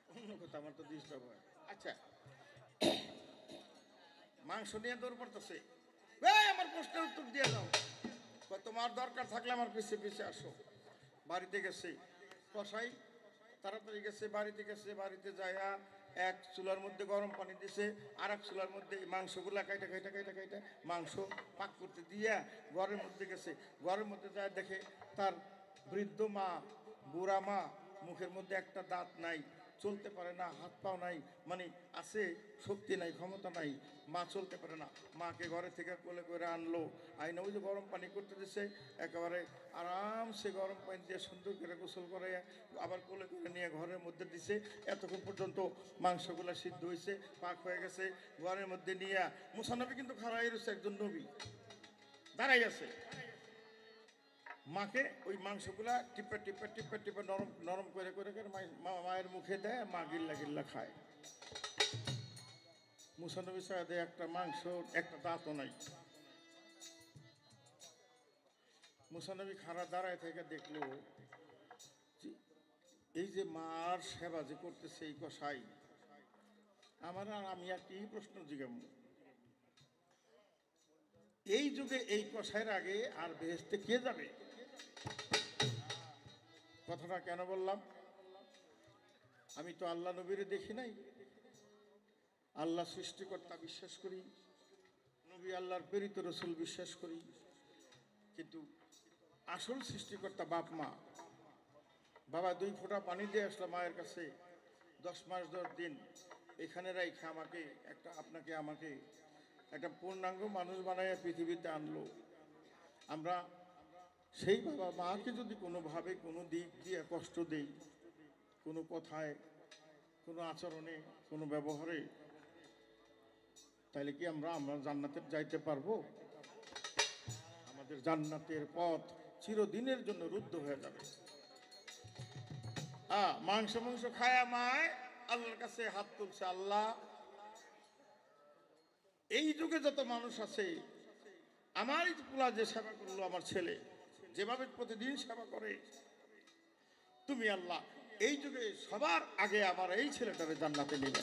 অন্য কথা আমার তো ডিস্টার্ব হয়। আচ্ছা, মাংস নিয়ে দৌড় পড়তেছে, আমার প্রশ্নের উত্তর দিয়ে দাও। তোমার দরকার থাকলে আমার পিছিয়ে পিছিয়ে আসো। বাড়িতে গেছে কসাই, তাড়াতাড়ি গেছে বাড়িতে, গেছে বাড়িতে যাইয়া এক চুলার মধ্যে গরম পানি দিছে, আর এক চুলার মধ্যে মাংসগুলা কাইটা কাইটা কাইটা কাইটা মাংস পাক করতে দিয়া ঘরের মধ্যে গেছে। ঘরের মধ্যে যায় দেখে তার বৃদ্ধ মা, বুড়া মা, মুখের মধ্যে একটা দাঁত নাই, চলতে পারে না, হাত পাও নাই, মানে আছে শক্তি নাই, ক্ষমতা নাই, মা চলতে পারে না। মাকে ঘরে থেকে কোলে করে আনলো, আইনা ওই যে গরম পানি করতে দিছে, একেবারে আরামসে গরম পানি দিয়ে সুন্দর করে গোসল করে আবার কোলে করে নিয়ে ঘরের মধ্যে দিছে। এতক্ষণ পর্যন্ত মাংসগুলো সিদ্ধ হয়েছে, পাক হয়ে গেছে। ঘরের মধ্যে নিয়ে মুসা নবী কিন্তু খাড়াই রয়েছে, একজন নবী দাঁড়াই আছে। মাকে ওই মাংসগুলা টিপে টিপে টিপে টিপে নরম নরম করে করে করে মায়ের মুখে দেয়, মা গিল্লা গিল্লা খায়। মুসা নবী সাহেবে একটা মাংস, একটা দাঁতও নাই। মুসা নবী খাড়া দাঁড়ায় থেকে দেখলো এই যে মার সেবা যে করতেছে এই কসাই, আমার আর আমি আর কি প্রশ্ন জিজ্ঞাম, এই যুগে এই কসাইয়ের আগে আর বেহেশতে কে যাবে? কথাটা কেন বললাম? আমি তো আল্লাহ নবীরে দেখি নাই, আল্লাহ সৃষ্টিকর্তা বিশ্বাস করি, নবী আল্লাহর প্রেরিত রসুল বিশ্বাস করি, কিন্তু আসল সৃষ্টিকর্তা বাপ মা। বাবা 2 ফোঁটা পানি দিয়ে আসলো মায়ের কাছে, 10 মাস 10 দিন এখানে রাইখা আমাকে একটা, আপনাকে আমাকে একটা পূর্ণাঙ্গ মানুষ বানাইয়া পৃথিবীতে আনলো। আমরা সেই বাবা মাকে যদি কোনোভাবে কোনো দিক দিয়ে কষ্ট দেই, কোনো কথায়, কোনো আচরণে, কোনো ব্যবহারে, তাইলে কি আমরা জান্নাতে যাইতে পারবো? আমাদের জান্নাতের পথ চিরদিনের জন্য রুদ্ধ হয়ে যাবে। মাংস খায়া মায় আল্লাহর কাছে হাত তুলছে, আল্লাহ এই যুগে যত মানুষ আছে, আমার এই পোলা যে সেবা করলো, আমার ছেলে যেভাবে প্রতিদিন সেবা করে, তুমি আল্লাহ এই যুগে সবার আগে আমার এই ছেলেটারে জান্নাতে নিবে।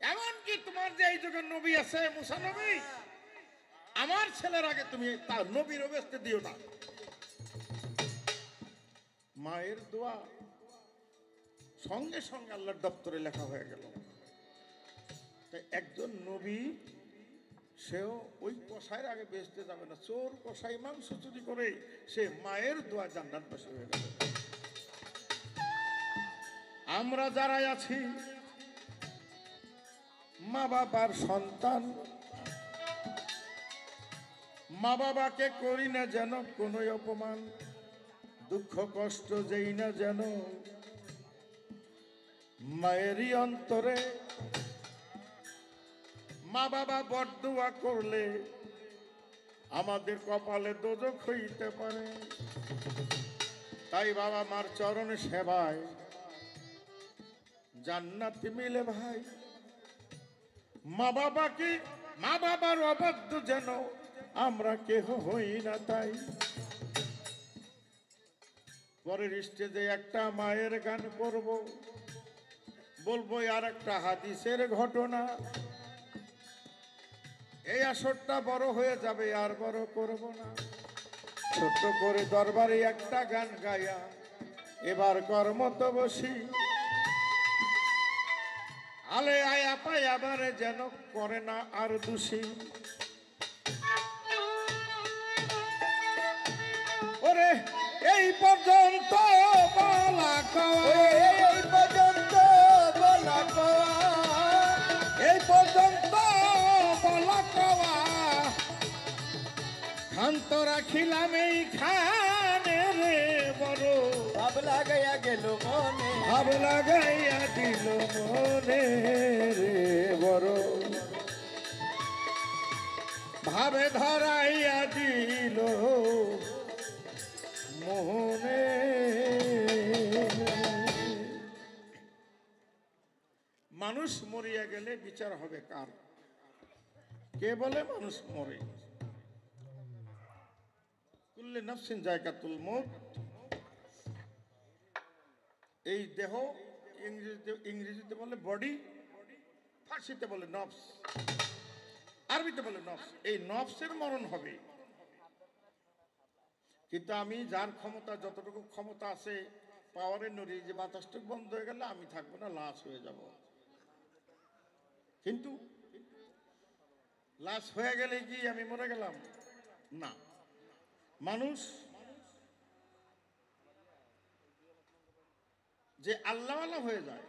এমনকি তোমার যে এই যুগের নবী আছে, মুসা নবী, আমার ছেলের আগে তুমি তার নবীর বেচতে দিও না। মায়ের দোয়া সঙ্গে সঙ্গে আল্লাহর দপ্তরে লেখা হয়ে গেল। তাই একজন নবী সেও ওই কসাইয়ের আগে বেচতে যাবে না। চোর কসাই মাংস চুরি করে সে মায়ের দোয়া জান্নাতবাসী হয়ে গেল। আমরা যারাই আছি মা বাবার সন্তান, মা বাবাকে করি না যেন কোনো অপমান, দুঃখ কষ্ট যেই না যেন মায়েরই অন্তরে। মা বাবা বদদুয়া করলে আমাদের কপালে দোজখ হইতে পারে। তাই বাবা মার চরণ সেবায় জান্নাত মিলে ভাই। মা বাবার অবাধ্য যেন আমরা কেহ হই না। তাই পরের স্টেজে একটা মায়ের গান করব, বলবো আর একটা হাদিসের ঘটনা। এই আসরটা বড় হয়ে যাবে, আর বড় করব না। ছোট্ট করে দরবারে একটা গান গায়া এবার কর্মত বসি। আলে আয়া পাই আবারে যেন করে না আর দোষী। ওরে এই পর্যন্ত বলা কওয়া, এই পর্যন্ত বলা কওয়া, এই পর্যন্ত বলা কওয়া, শান্ত রাখিলাম এই খানে রে বড়। ভাব লাগাইয়া গেল মনে, ভাব লাগাইয়া দিল মনে রে বড়। ভাবে ধরাইয়া দিল মোহনে। মানুষ মরিয়া গেলে বিচার হবে কার? কে বলে মানুষ মরে? কুল্লে নাফসিন যায়কাতুল মউত। এই দেহ ইংরেজিতে বলে বডি, ফার্সিতে বলে নফস, আরবিতে বলে নফস। এই নফসের মরণ হবে। কিন্তু আমি যার ক্ষমতা, যতটুকু ক্ষমতা আছে পাওয়ারের নড়ি, যে বাতাসটুকু বন্ধ হয়ে গেলে আমি থাকবো না, লাশ হয়ে যাব। কিন্তু লাশ হয়ে গেলে কি আমি মরে গেলাম? না। মানুষ যে আল্লাহওয়ালা হয়ে যায়,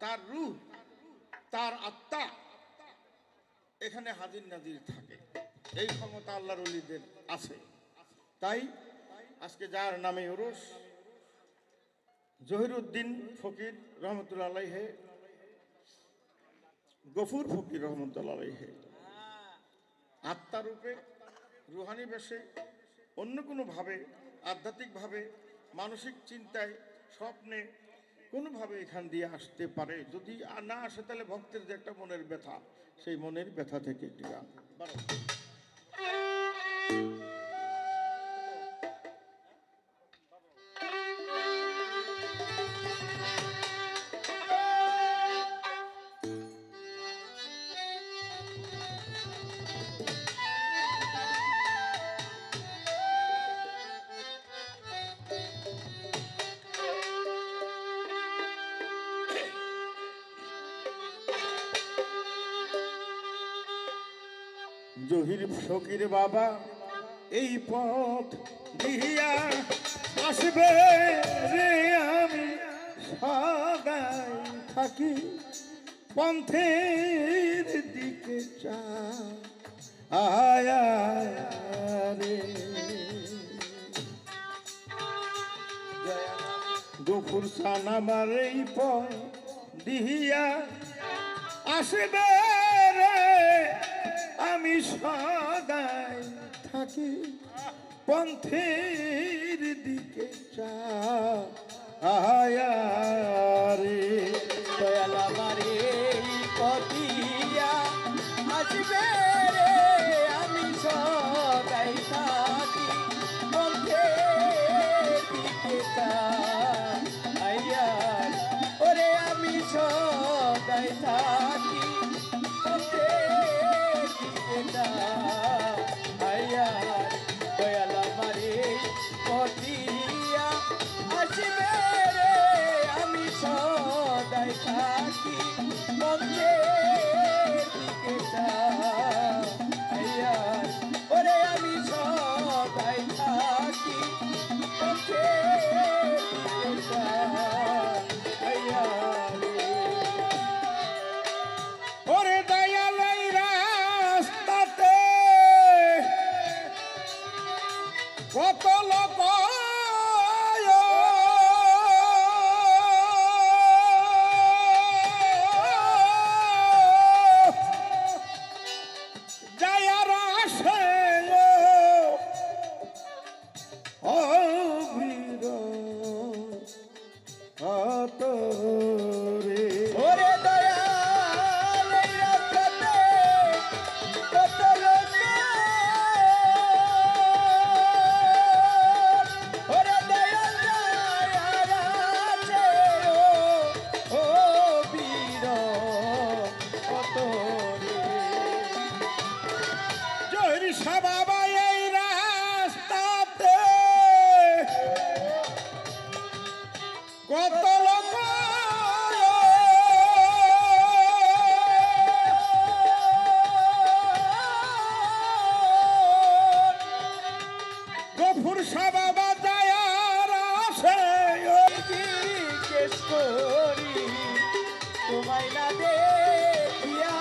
তার রূহ, তার আত্মা এখানে হাজির নাজির থাকে। এই ক্ষমতা আল্লাহর ওলিদের আছে। তাই আজকে যার নামে উরুস, জহিরুদ্দিন ফকির রহমতুল্লাহ আলাইহে, গফুর ফকির রহমতুল্লাহ আলাইহে, আত্মারূপে, রুহানি বেশে, অন্য কোনোভাবে, আধ্যাত্মিকভাবে, মানসিক চিন্তায়, স্বপ্নে কোনোভাবে এখান দিয়ে আসতে পারে। যদি না আসে তাহলে ভক্তের যে একটা মনের ব্যথা, সেই মনের ব্যথা থেকে একটি গান। জহির ফকির বাবা এই পথ দিয়া আসবে রে, আমি সদাই থাকি পন্থের দিকে চা আয়া রে। প্রাণ আমার এই পথ দিয়া আসবে রে, আমি সদাই থাকি পন্থের দিকে চায়ারে। দয়াল আমার এই পথিয়া আসবে রে, আমি সদাই থাকি পথের দিকে চাইয়া, ওরে আমি সদাই থাকি পথের দিকে চাইয়া। দয়াল আমার এই পথিয়া আসবে রে, আমি সদাই থাকি মন্দির দিকে চাইয়া, ওরে আমি সদাই থাকি মন্দির দিকে চাইয়া রে। ওরে দয়াল এই রাস্তাতে কত লোক যায়ার আসে ও বীর রে। ওরে দয়াল এই রাস্তাতে কত লোক, ওরে দয়াল যায়ার আছে ও বীর কত রে। জহির শাহ বাবা এই রাস্তাতে কত লোক গফুর শাহ বাবা যায়ার আসে জিজ্ঞেস করি তোমায় না দেখিয়া,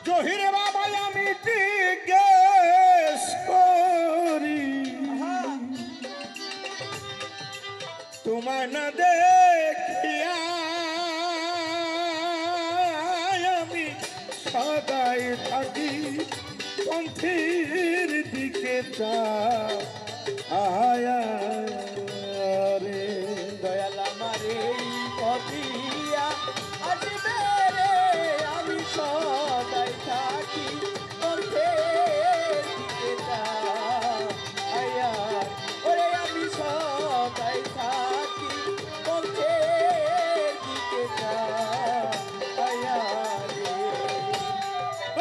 জহির বাবা আমি জিজ্ঞেস করি তোমায় না দেখিয়া, আমি সদাই থাকি পন্থীর দিকে চায়া রে। দয়াল আমার এই পথিয়া আসবে রে, আমি সদাই থাকি পথের দিকে চাইয়া, ওরে আমি সদাই থাকি পথের দিকে চাইয়া রে।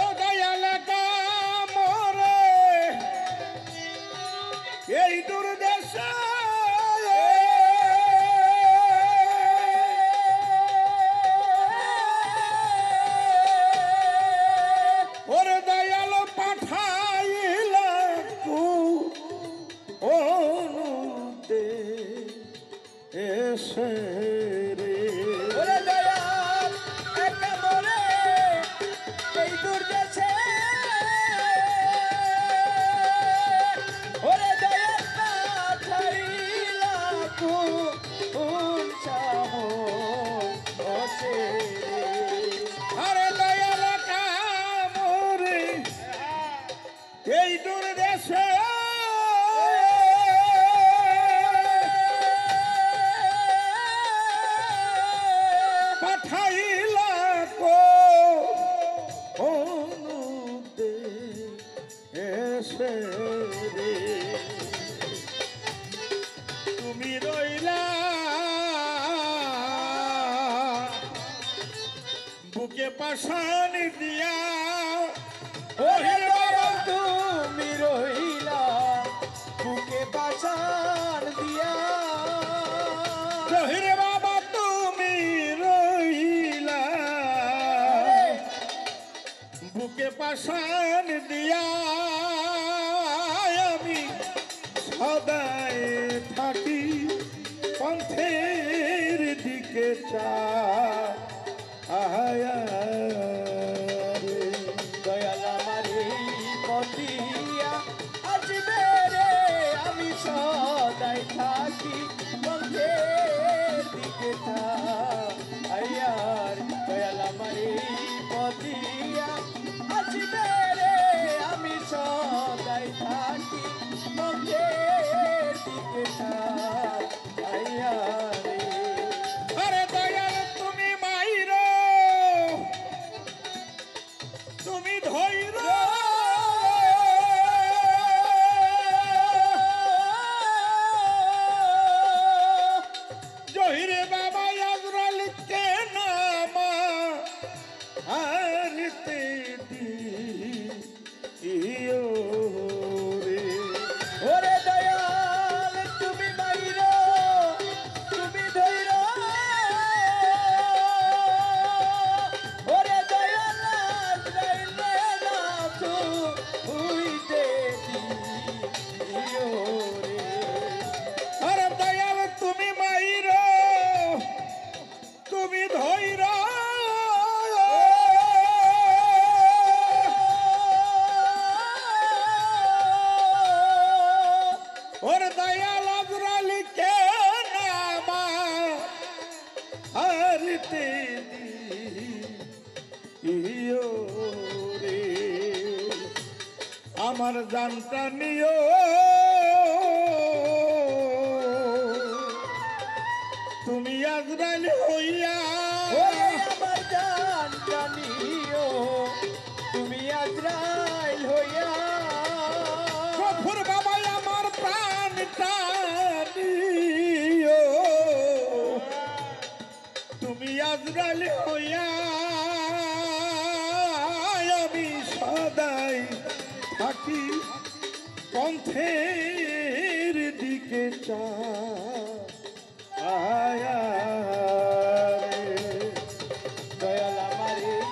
ও দয়াল কামরে এই দূর দেশে ওরে দয়াল পাঠাইলা অনুদে এসে রে। ওরে দয়াল একা মরে এই দূর দেশে, ওরে দয়াল পাঠাইলা কোন সাহসে রে। আরে দয়াল কামরে এই দূর দেশে পাঠাইলা অনুদে এসে রে। তুমি রইলা বুকে পাশান দিয়া, ওরে দয়াল তুমি রইলা বুকে পাশান দিয়া, জহির বাবা তুমি রইলা বুকে পাশান দিয়া, আমি সদাই থাকি পন্থের দিকে চায়া রে। দয়াল আমার এই পথিয়া আসবে রে, আমি সদাই থাকি এই পদিয়া আসবে রে আমি সদাই থাকি মুখের দিকে চাইয়া রে। আরে দয়াল তুমি মাইর, তুমি ধৈর, জহিরে বাবা আজরাল কে নামা আরতে দিও রে। ওরে দয়াল তুমি মাইরো তুমি ধৈর, ওরে দয়াল আজরাইলে নাথু হইতে দিও রে। আরে দয়াল তুমি মাইর, তুমি ধৈর, ওর দয়াল আজরাল কে নামা হারতে দিও রে। আমার জানটা নিও, তুমি আজরাল হইয়া, ওরে আমার জান জানিও তুমি আজরাইল হইয়া। গফুর বাবা আমার প্রাণটা নিও, তুমি আজরাল হইয়া, আমি সদাই থাকি পন্থের দিকে চায়া রে। দয়াল আমার এই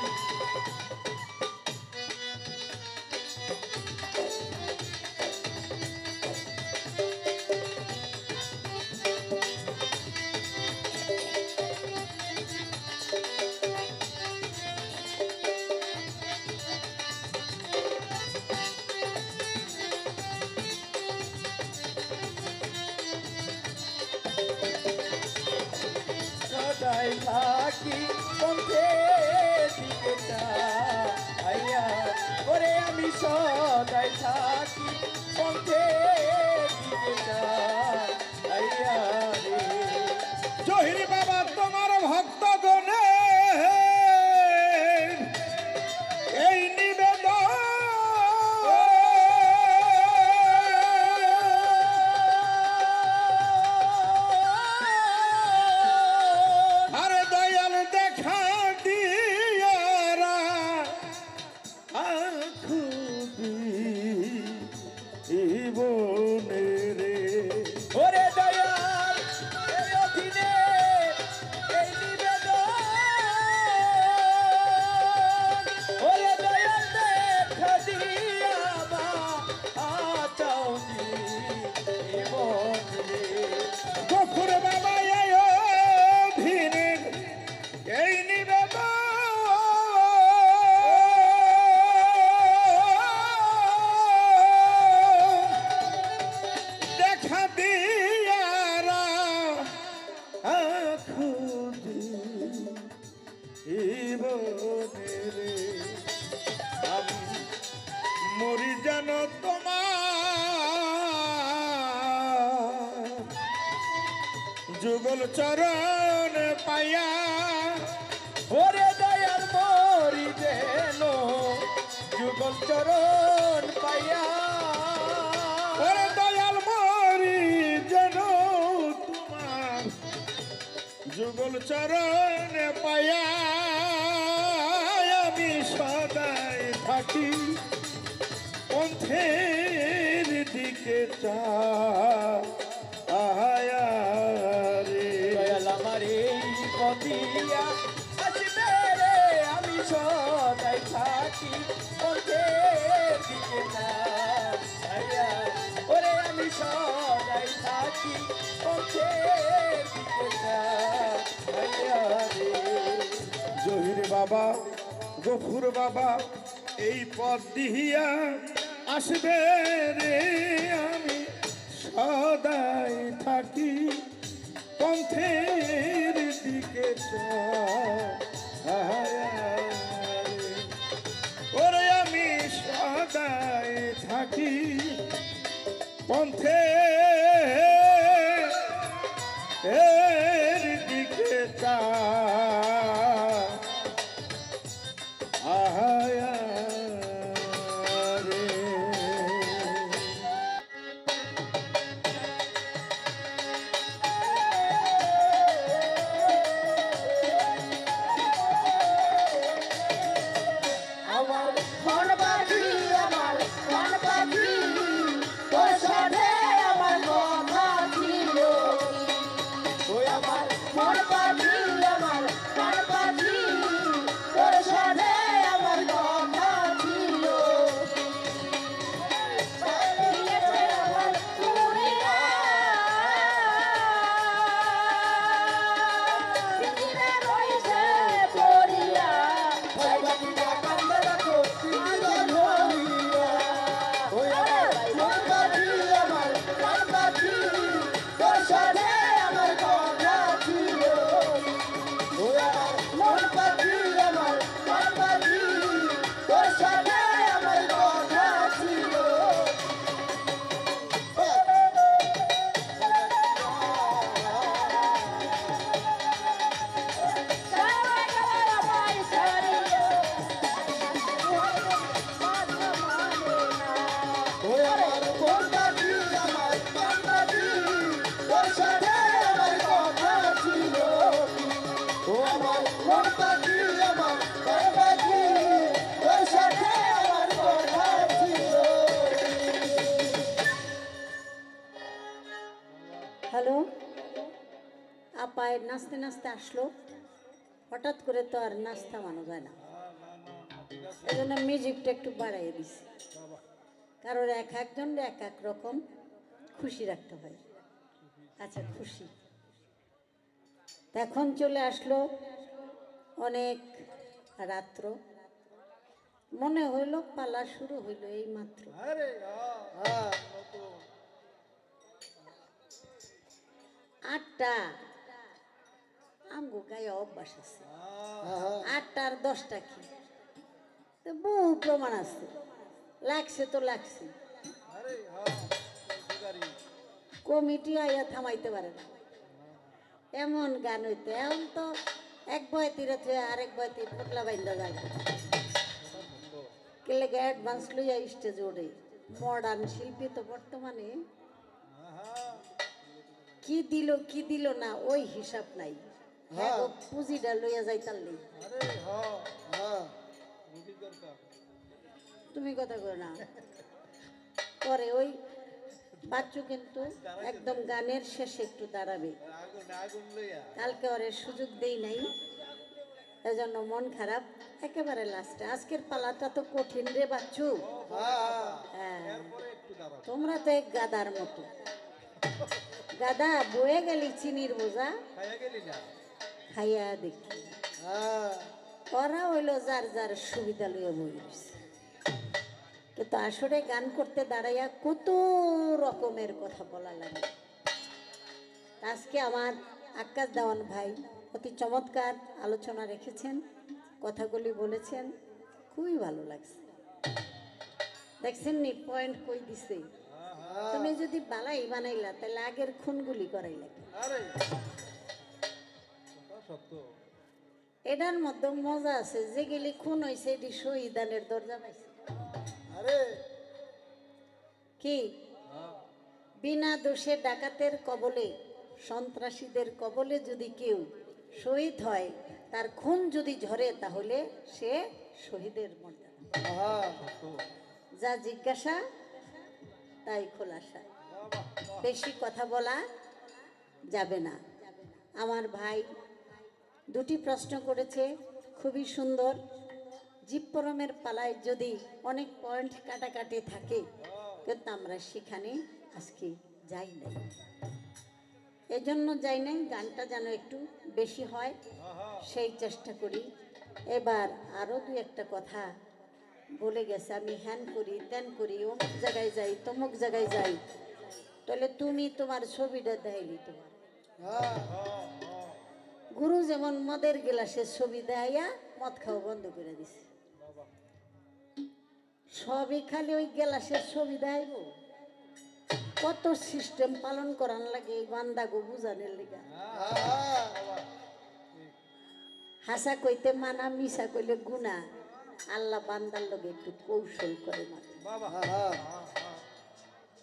সদাই থাকি পথের দিকে চাইয়া, ওরে আমি সদাই থাকি পথের দিকে চাইয়া রে। জহির বাবা তোমার ভক্ত গণে এই নিবেদন, আরে দয়াল দেখা দিয়ারা বনে রে। ওরে দয়াল এই অধীনে এই নিবেদন, ওরে দয়াল দেখা দিয়া বাঁচাও জীবন রে। গফুর বাবা এই অধীনে এই নিবেদন, দেখা দিয়ারা বনে রে। আমি মরি যেন তোমার যুগল চরণ পায়া, ওরে দয়াল মরি যেন যুগল চরণ পাইয়া। ওরে দয়াল মরি যেন তোমার যুগল চরণ পায়া, আমি সদাই থাকি পন্থের দিকে চায়া রে। দয়াল আমার এই পথিয়া আসবে রে আমি সদাই থাকি পথের দিকে চাইয়া, ওরে আমি সদাই থাকি পথের দিকে চাইয়া রে। জহির বাবা গফুর বাবা এই পথ দিহিয়া আসবে রে, আমি সদাই থাকি পন্থের দিকে ওরে আমি সদাই থাকি পন্থে এর দিকে আহায়া রে। আমার মন পাখি আমার মন পাখি তোর সাথে আমার কথা ছিল ওই আমার মন পাখি আমার মন পাখি তোর সাথে আমার কথা ছিল দিয়েছে আমার পুরিয়া পিঞ্জিরে রইছে পড়িয়া ভাই বাকিটা কান্দে রাখো আগুন হইয়া ওই আমার মন পাখি আমার মন পাখি তোর সাথে আমার কথা ছিল ওই আমার মন পাখি আমার মন পাখি তোর সাথে আমার কথা ছিল ওই আমার মন পাখি আমার মন পাখি তোর সাথে আমার কথা ছিল ও আমার মন পাখি আমার মন পাখি তোর সাথে আমার কথা ছিল। হ্যালো আপায় নাচতে নাচতে আসলো, হঠাৎ করে তো আর নাচ থামানো যায় না, এই জন্য মিউজিকটা একটু বাড়াই দিছি, কারণ একজন এক এক রকম খুশি রাখতে হয়। আচ্ছা খুশি এখন চলে আসলো অনেক রাত্র, মনে হইল পালা শুরু হইল এই মাত্র। আটটা আমগো গায়ে অভ্যাস আছে, 8টা আর 10টা কি তো বহু প্রমাণ আছে, লাগছে তো লাগছে, কমিটি আইয়া থামাইতে পারে না, এমন গান হইতে এখন তো এক বয়তি রাতে আরেক বয়তি পোটলা বাইন্দা যায় কেলে অ্যাডভান্স লইয়া স্টেজ ওঠে। মডার্ন শিল্পী তো বর্তমানে কি দিল না ওই হিসাব নাই, পুঁজিটা লইয়া যাই তারলেই। তুমি কথা কো না পরে ওই বাচ্চু কিন্তু একদম গানের শেষে একটু দাঁড়াবে, কালকে ওরে সুযোগ দেই নাই, এজন্য মন খারাপ একেবারে লাস্টে। আজকের পালাটা তো কঠিন রে বাচ্চু, হ্যাঁ তোমরা তো এক গাদার মতো, গাদা বয়ে গেলি চিনির বোঝা খাইয়া দেখি, ওরা হইলো যার যার সুবিধা লইয়া বই রয়েছে, কিন্তু আসলে গান করতে দাঁড়াইয়া কত রকমের কথা বলা লাগে। আজকে আমার আক্কাস দেওয়ান ভাই অতি চমৎকার আলোচনা রেখেছেন, কথাগুলি বলেছেন, খুবই ভালো লাগছে। দেখছেন নি পয়েন্ট কই দিছে, তুমি যদি বালাই বানাইলা তাহলে আগের খুনগুলি করাই লাগে। এটার মধ্যে মজা আছে, যে গেলি খুন হয়েছে এটি শহীদানের দরজা পাইছে কি, বিনা দোষে ডাকাতের কবলে সন্ত্রাসীদের কবলে যদি কেউ শহীদ হয়, তার খুন যদি ঝরে তাহলে সে শহীদের মর্যাদা। যা জিজ্ঞাসা তাই খোলাসা, বেশি কথা বলা যাবে না। আমার ভাই দুটি প্রশ্ন করেছে, খুবই সুন্দর। জীবপরমের পালায় যদি অনেক পয়েন্ট কাটাকাটি থাকে, কিন্তু আমরা সেখানে আজকে যাই নাই, এজন্য যাই নাই, গানটা যেন একটু বেশি হয় সেই চেষ্টা করি। এবার আরও দু একটা কথা বলে গেছে, আমি হ্যান করি ত্যান করি, অমুক জায়গায় যাই তমুক জায়গায় যাই, তাহলে তুমি তোমার ছবিটা দেয়নি তোমার গুরু যেমন মদের গ্লাসের ছবি দেয়া মদ খাওয়া বন্ধ করে দিছে, সবই খালি ওই গ্লাসের ছবি দেয় গো। কত সিস্টেম পালন করার লাগে এই বান্দা গো বুঝানোর লিগা। হাসা কইতে মানা, মিশা কইলে গুনা। আল্লাহ বান্দার লগে একটু কৌশল করে মাত্র।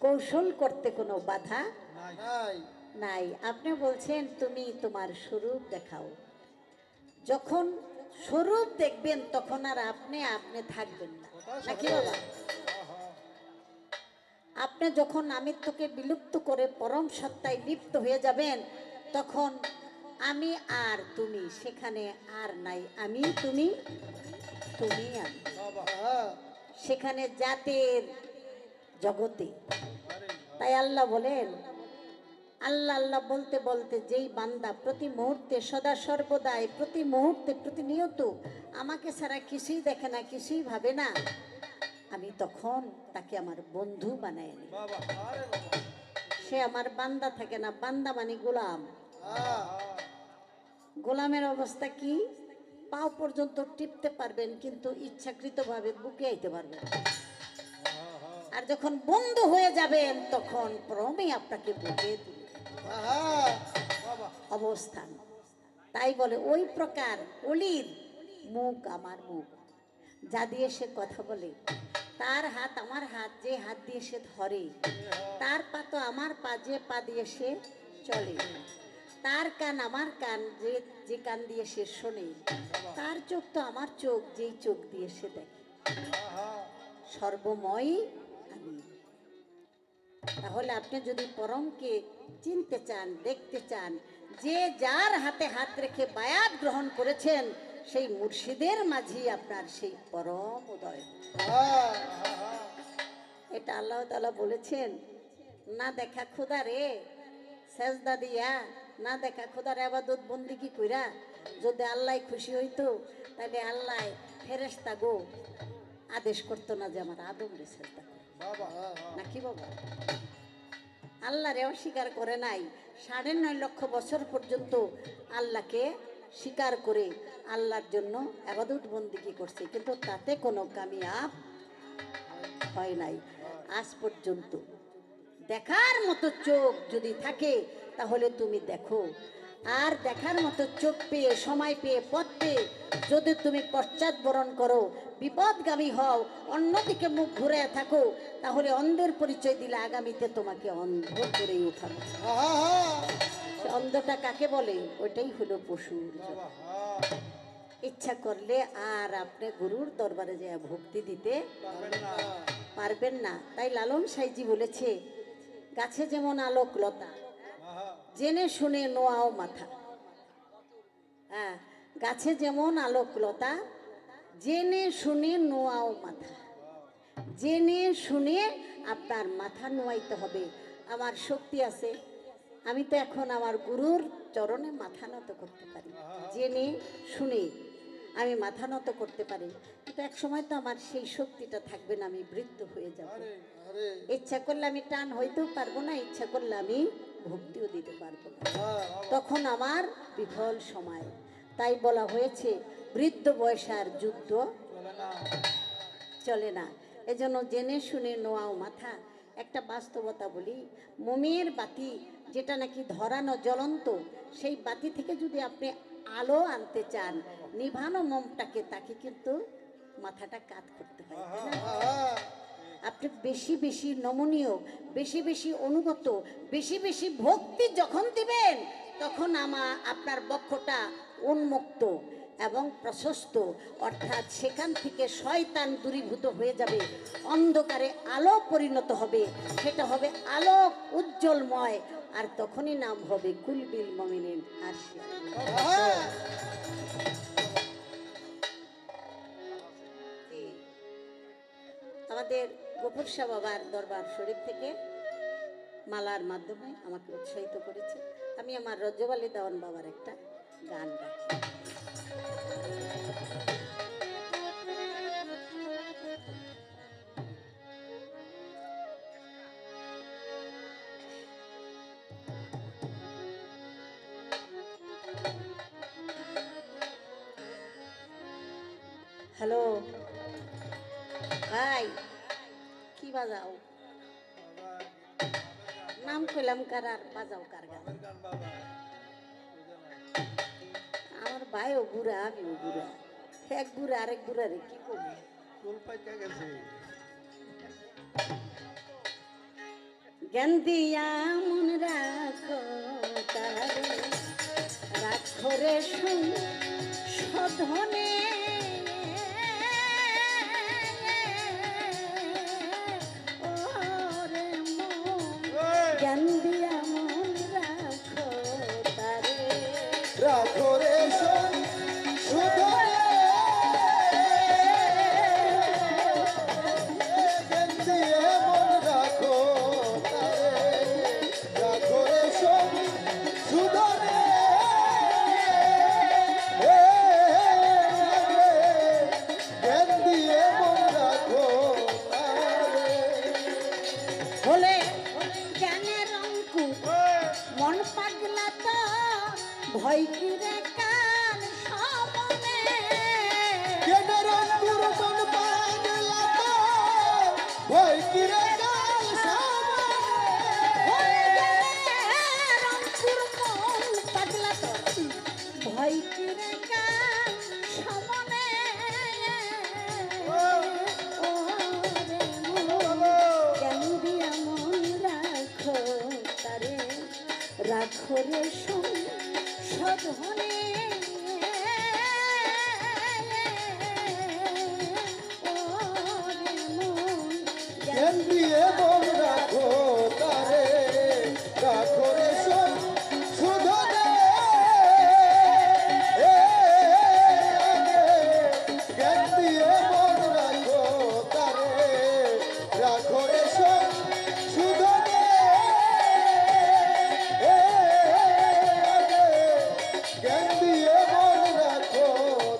কৌশল করতে কোনো বাধা নাই। আপনি বলছেন তুমি তোমার স্বরূপ দেখাও। যখন স্বরূপ দেখবেন তখন আর আপনি আপনি থাকবেন না, নাকি বাবা? আপনি যখন আমিত্বকে বিলুপ্ত করে পরম সত্তায় লিপ্ত হয়ে যাবেন তখন আমি আর তুমি সেখানে আর নাই। আমি তুমি, তুমি আমি, সেখানে জাতের জগতে। তাই আল্লাহ বলেন, আল্লাহ আল্লাহ বলতে বলতে যেই বান্দা প্রতি মুহূর্তে সদা সর্বদাই প্রতি মুহূর্তে প্রতিনিয়ত আমাকে ছাড়া কিছুই দেখে না, কিছুই ভাবে না, আমি তখন তাকে আমার বন্ধু বানাই নিই। সে আমার বান্দা থাকে না, বান্দা মানে গোলাম। গোলামের অবস্থা কি? পাও পর্যন্ত টিপতে পারবেন কিন্তু ইচ্ছাকৃতভাবে বুকে আইতে পারবেন। আর যখন বন্ধু হয়ে যাবেন তখন ক্রমেই আপনাকে বুকে অবস্থান। তাই বলে ওই প্রকার অলির মুখ আমার মুখ, যা দিয়ে সে কথা বলে, তার হাত আমার হাত, যে হাত দিয়ে সে ধরে, তার পা তো আমার পা, যে পা দিয়ে সে চলে, তার কান আমার কান, যে যে কান দিয়ে সে শোনে, তার চোখ তো আমার চোখ, যেই চোখ দিয়ে সে দেখে। সর্বময় আমি। তাহলে আপনি যদি পরমকে চিনতে চান, দেখতে চান, যে যার হাতে হাত রেখে বায়াত গ্রহণ করেছেন সেই মুর্শিদের মাঝি আপনার সেই পরম উদয়। এটা আল্লাহ তাআলা বলেছেন, না দেখা খোদা রে সেজদা দিয়া, না দেখা খোদার ইবাদত বন্দেগী কইরা যদি আল্লাহ খুশি হইতো তাহলে আল্লাহ ফেরেশতা গো আদেশ করতো না যে আমার আদম রে সেজদা করে, নাকি বাবা? আল্লাহরে অস্বীকার করে নাই, 9.5 লক্ষ বছর পর্যন্ত আল্লাহকে স্বীকার করে আল্লাহর জন্য ইবাদত বন্দেগী করছে, কিন্তু তাতে কোনো কামিয়াব হয় নাই আজ পর্যন্ত। দেখার মতো চোখ যদি থাকে তাহলে তুমি দেখো, আর দেখার মতো চোখ পেয়ে, সময় পেয়ে, পথ পেয়ে যদি তুমি পশ্চাৎবরণ করো, বিপদগামী হও, অন্যদিকে মুখ ঘুরে থাকো, তাহলে অন্ধের পরিচয় দিলে আগামীতে তোমাকে অন্ধ করেই উঠাবো। অন্ধটা কাকে বলে? ওইটাই হলো পশু। ইচ্ছা করলে আর আপনি গুরুর দরবারে যে ভক্তি দিতে পারবেন না। তাই লালন সাইজি বলেছে, গাছে যেমন আলোক লতা, জেনে শুনে নোয়াও মাথা। হ্যাঁ, গাছে যেমন আলোক লতা, জেনে শুনে নোয়াও মাথা। জেনে শুনে আপনার মাথা নোয়াইতে হবে। আমার শক্তি আছে, আমি তো এখন আমার গুরুর চরণে মাথা নত করতে পারি, জেনে শুনে আমি মাথা নত করতে পারি। কিন্তু এক সময় তো আমার সেই শক্তিটা থাকবে না, আমি বৃদ্ধ হয়ে যাব। ইচ্ছা করলে আমি টান হইতেও পারবো না, ইচ্ছা করলে আমি ভক্তিও দিতে পারবো না, তখন আমার বিফল সময়। তাই বলা হয়েছে বৃদ্ধ বয়সার যুদ্ধ চলে না। এজন্য জেনে শুনে নোয়াও মাথা। একটা বাস্তবতা বলি, মোমের বাতি যেটা নাকি ধরানো জ্বলন্ত, সেই বাতি থেকে যদি আপনি আলো আনতে চান, নিভানো মোমটাকে, তাকে কিন্তু মাথাটা কাত করতে হয়, তাই না? আপনি বেশি বেশি নমনীয়, বেশি বেশি অনুগত, বেশি বেশি ভক্তি যখন দিবেন তখন আপনার বক্ষটা উন্মুক্ত এবং প্রশস্ত, অর্থাৎ সেখান থেকে শয়তান দূরীভূত হয়ে যাবে, অন্ধকারে আলো পরিণত হবে, সেটা হবে আলোক উজ্জ্বলময়, আর তখনই নাম হবে কুলবিল মুমিনিন আশিয়া। আমাদের গফুর শাহ বাবার দরবার শরীফ থেকে মালার মাধ্যমে আমাকে উৎসাহিত করেছে। আমি আমার রজব আলী দেওয়ান বাবার একটা গান গাই। হ্যালো ভাই, কি বাজাও? নাম কইলাম কার আর বাজাও কার গান? আমার ভাইও বুড়া, আমিও বুড়া, এক বুড়া আরেক বুড়া রে কি কমে জ্ঞান দিয়া মন রাখো তারে, রাখো রে সধনে ওরে মন, জ্ঞান দিয়া মন রাখো তারে, রাখো রে সুধরে জ্ঞান দিয়ে মন রাখো তারে, রাখো রে সুধরে জ্ঞান দিয়ে মন রাখো তারে। বলে জ্ঞানের অঙ্কুর মন পাগলা তো ভয় কি রে কাল সামনে, জ্ঞানের অঙ্কুর মন পাগলা তো ভয় কি রে কাল সামনে। জ্ঞানের অঙ্কুর মন পাগলা তো ভয় কি রে কাল সামনে, ওরে মন, জ্ঞান দিয়া মন রাখো তারে, রাখো রে সধনে ওরে মন, জ্ঞান দিয়ে মন রাখো তারে, রাখো রে সুধরে জ্ঞান দিয়ে মন রাখো তারে, রাখো রে সুধরে জ্ঞান দিয়ে মন রাখো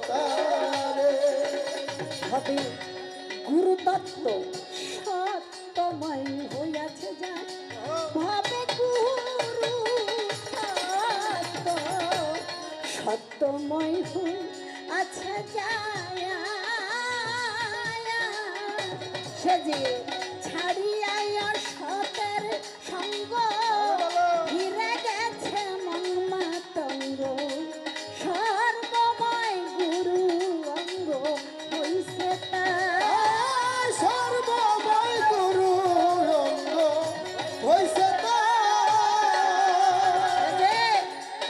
তারে। হবে গুরুতত্ত্ব সত্যময় হইয়াছে যা, ভাবে গুরু তত্ত্ব সত্যময় হই আছে যায়, সে যে ছাড়িয়া সতের সঙ্গ ফিরে গেছে মন মাতঙ্গ, সর্বময় গুরু অঙ্গ হইছে তার, সর্বময় গুরু রঙ্গ হইছে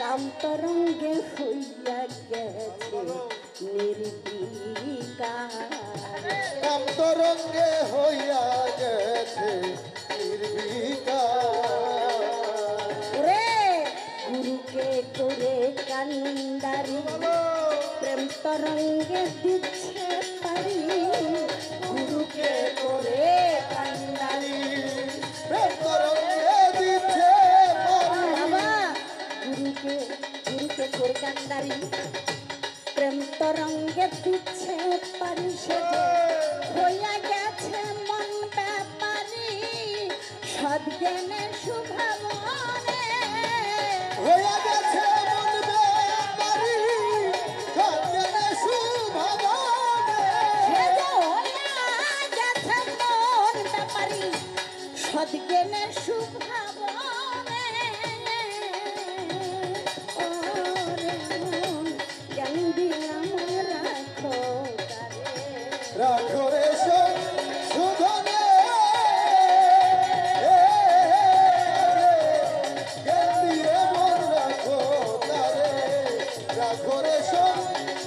কান্তরঙ্গে হইয়া গেছে নির্বিকার, কান্তরঙ্গে হইয়া গেছে নির্বিকার। রে গুরুকে করে কান্দারি, প্রেম তরঙ্গে দিচ্ছে পারি, গুরুকে করে কান্দারি, প্রেম তরঙ্গে দিচ্ছে পারি। বাবা গুরুকে করে কান্দারি, প্রেম তরঙ্গে দিচ্ছে পারি, সে যে হইয়া গেছে মন ব্যাপারি, সদ্জ্ঞানের শুভাবনে, হইয়া গেছে মন ব্যাপারি, সজ্ঞানে শুভবনে। সে যে হইয়া গেছে মন ব্যাপারি, সদ্জ্ঞানের শুভাবনে, ওরে মন, জ্ঞান দিয়া মন রাখো তারে, রাখো রে সুধনে জ্ঞান দিয়ে মন রাখো তারে, রাখো রে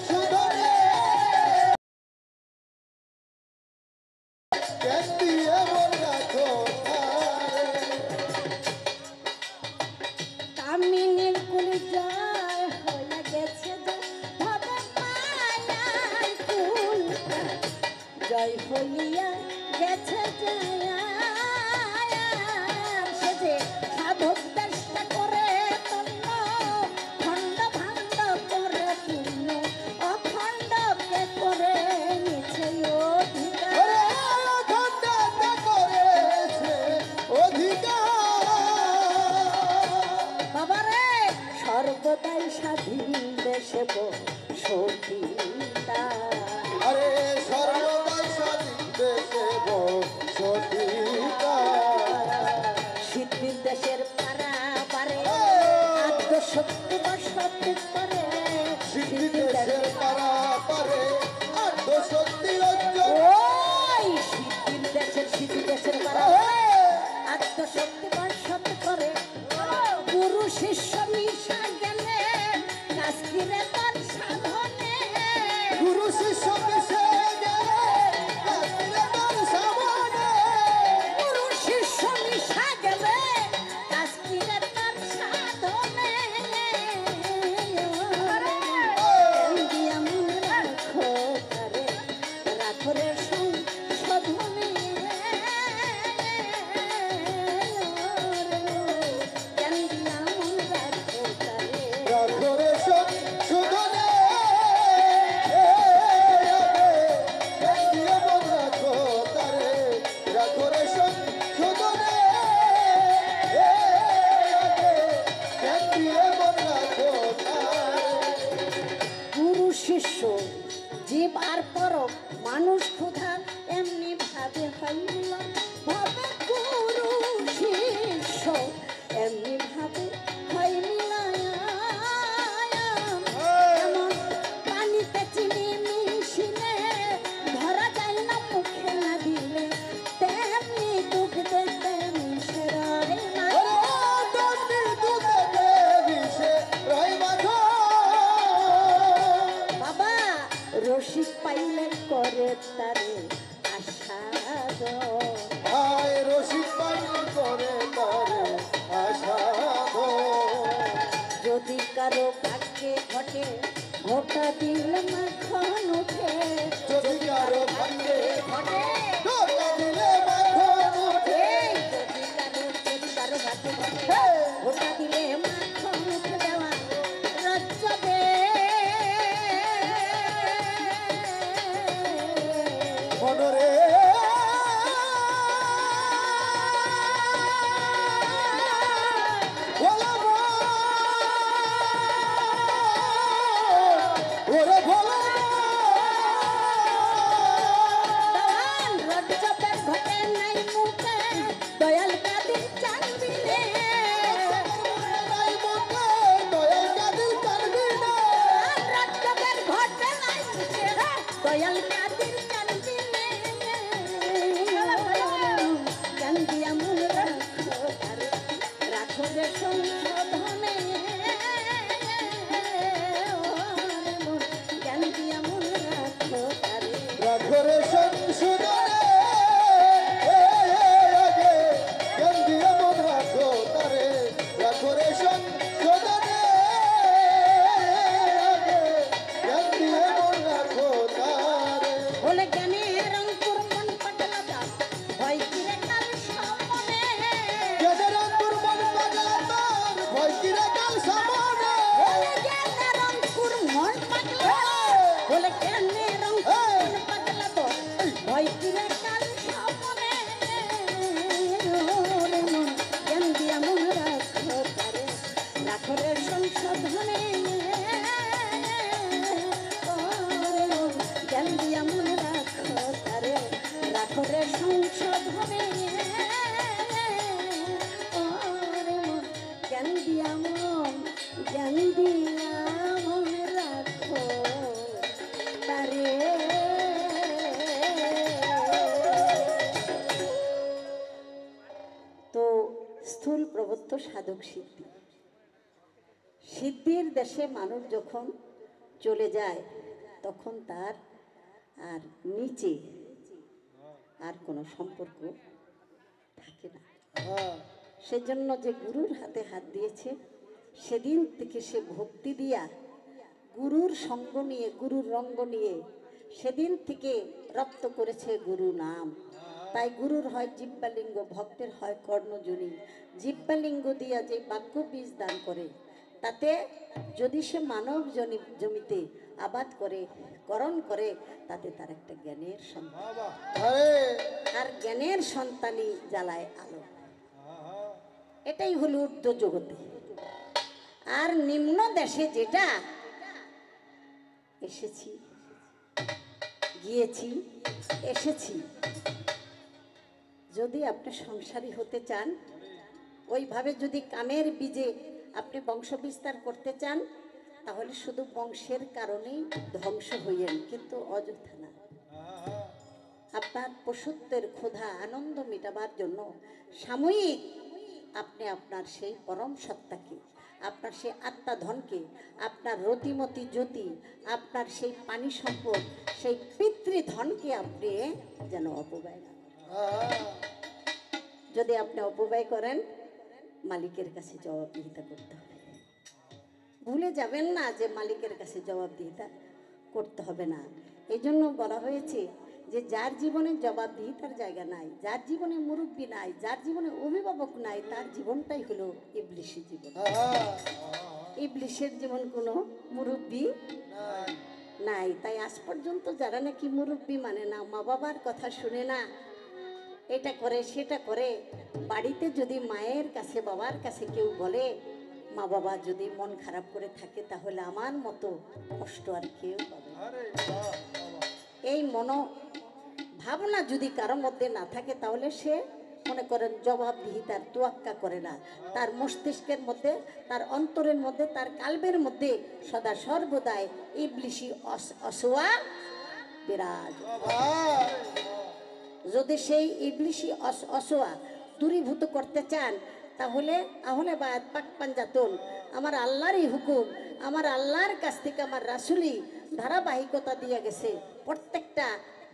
সুধনে জ্ঞান দিয়ে মন রাখো তারে। কামিনীর কুল জয় হইয়া গেছে যে, ভবে মায়ার কুল জয় হইয়া গেছে জয়া, সে যে সাধক চেষ্টা করে তন্ন, খণ্ড ভাণ্ড করে পূর্ণ, অখণ্ডকে করে নিছে অধিকার, ওরে অখণ্ডতা করেছে অধিকার। বাবারে সর্বদাই স্বাধীন দেশে সতীতা, আরে শক্তি বর্ষত করে গুরু শিষ্য মিশা গেলে কাশ্মীরে তার সাধনে গুরু শিষ্য মিশে গেলে কাশ্মীরে তার সামনে গুরু শিষ্য মিশা গেলে কাশ্মীরে তার সাধনে দিয়া মন রাখো তারে রাখো রে সংশোধনে জ্ঞান দিয়া মন রাখো তারে রাখো রে সংশোধনে জ্ঞান দিয়ে মন রাখো তারে রাখো রে সংশোধনে জ্ঞান দিয়ে মন রাখো তারে গুরু শিষ্য জীব আর পর মানুষ ক্ষুধা এমনি ভাবে হইল ভাবে গুরু শিষ্য এমনি ভাবে হইল এমন পানিতে চিনি মিশিলে ধরা যায় না মুখে না দিলে তেমনি ডুব দেতে মিশরায় না বাবা রসিক পাইলে করে তারে আশা যদি কারো ভাগ্যে ঘটে ঘটা দিল মাখন উঠে যদি কারো ভাগ্যে ঘটে ধোকা দিলে মাখন উঠে এই যদি কারো ভাগ্যে ঘটে ঘটা দিলে মাখন উঠে দেওয়া রজ্জবে মনরে ওরে ভোলা দান রজ্জবে ঘটে নাই মুখে দয়াল কাদির চাঁদবিনে নাই মনে দয়াল কাদির কারবি না রজ্জবের ঘটে নাই মুখে দয়াল কাদির চাঁদবিনে জ্ঞান দিয়া মন রাখো তারে রাখো রে সংশোধনে জ্ঞান দিয়া মন রাখো তারে রাখো রে সংশোধনে জ্ঞান দিয়ে মন রাখো তারে রাখো রে সংশোধনে জ্ঞান দিয়ে মন রাখো তারে বলে জ্ঞানের অঙ্কুর মন পাগলা দাও ভয় কিরে কাল সামনে জ্ঞানের অঙ্কুর মন পাগলা তার ভয় কিরে কাল সামনে বলে জ্ঞানের অঙ্কুর মন পাগলা বলে জ্ঞানের অঙ্কুর মন পাগলা তো ভয় কিরে কাল সামনে ওরে মন জ্ঞান দিয়া মন রাখো তারে রাখো রে সংশোধনে ওরে মন জ্ঞান দিয়া মন রাখো তারে রাখো রে সংশোধনে ওরে মন জ্ঞান দিয়া মন রাখো তারে তো স্থূল প্রবত্ত সাধক সিদ্ধি সিদ্ধির দেশে মানুষ যখন চলে যায় তখন তার আর নিচে আর কোনো সম্পর্ক থাকে না সেজন্য যে গুরুর হাতে হাত দিয়েছে সেদিন থেকে সে ভক্তি দিয়া গুরুর সঙ্গ নিয়ে গুরুর রঙ্গ নিয়ে সেদিন থেকে রপ্ত করেছে গুরু নাম। তাই গুরুর হয় জিহ্বালিঙ্গ, ভক্তের হয় কর্ণজনী। জিহ্বালিঙ্গ দিয়া যে বাক্য বীজ দান করে তাতে যদি সে মানব জমিতে আবাদ করে করণ করে তাতে তার একটা জ্ঞানের সন্তান, আর জ্ঞানের সন্তানই জ্বালায় আলো। এটাই হলো ঊর্ধ্ব জগতে। আর নিম্ন দেশে যেটা এসেছি, গিয়েছি, এসেছি, যদি আপনি সংসারী হতে চান, ওইভাবে যদি কামের বীজে আপনি বংশ বিস্তার করতে চান, তাহলে শুধু বংশের কারণেই ধ্বংস হইয়েন, কিন্তু অযথা না। আপনি আপনার পশুত্বের ক্ষুধা আনন্দ মেটাবার জন্য সাময়িক আপনি আপনার সেই পরম সত্তাকে, আপনার সেই আত্মাধনকে, আপনার রতিমতি জ্যোতি, আপনার সেই পানি সম্পদ, সেই পিতৃধনকে আপনি যেন অপব্যয় না করেন। যদি আপনি অপব্যয় করেন, মালিকের কাছে জবাবদিহিতা করতে হবে। ভুলে যাবেন না যে মালিকের কাছে জবাবদিহিতা করতে হবে না। এই জন্য বলা হয়েছে যে যার জীবনে জবাবদিহিতার জায়গা নাই, যার জীবনে মুরব্বী নাই, যার জীবনে অভিভাবক নাই, তার জীবনটাই হলো ইবলিশি জীবন। ইবলিশের জীবন কোনো মুরব্বী নাই। তাই আজ পর্যন্ত যারা নাকি মুরব্বী মানে না, মা বাবার কথা শুনে না, এটা করে সেটা করে, বাড়িতে যদি মায়ের কাছে বাবার কাছে কেউ বলে, মা বাবা যদি মন খারাপ করে থাকে, তাহলে আমার মতো কষ্ট আর কেউ পাবে না। এই ভাবনা যদি কারো মধ্যে না থাকে, তাহলে সে মনে করেন জবাবদিহিতার তোয়াক্কা করে না। তার মস্তিষ্কের মধ্যে, তার অন্তরের মধ্যে, তার কালবের মধ্যে সদা সর্বদাই ইবলিশি অসোয়া বিরাজ। যদি সেই ইবলিশি অসোয়া দূরীভূত করতে চান, তাহলে আহলে বায়াত পাক পাঞ্জাতুন, আমার আল্লাহরই হুকুম, আমার আল্লাহর কাছ থেকে আমার রাসূলি ধারাবাহিকতা দিয়ে গেছে, প্রত্যেকটা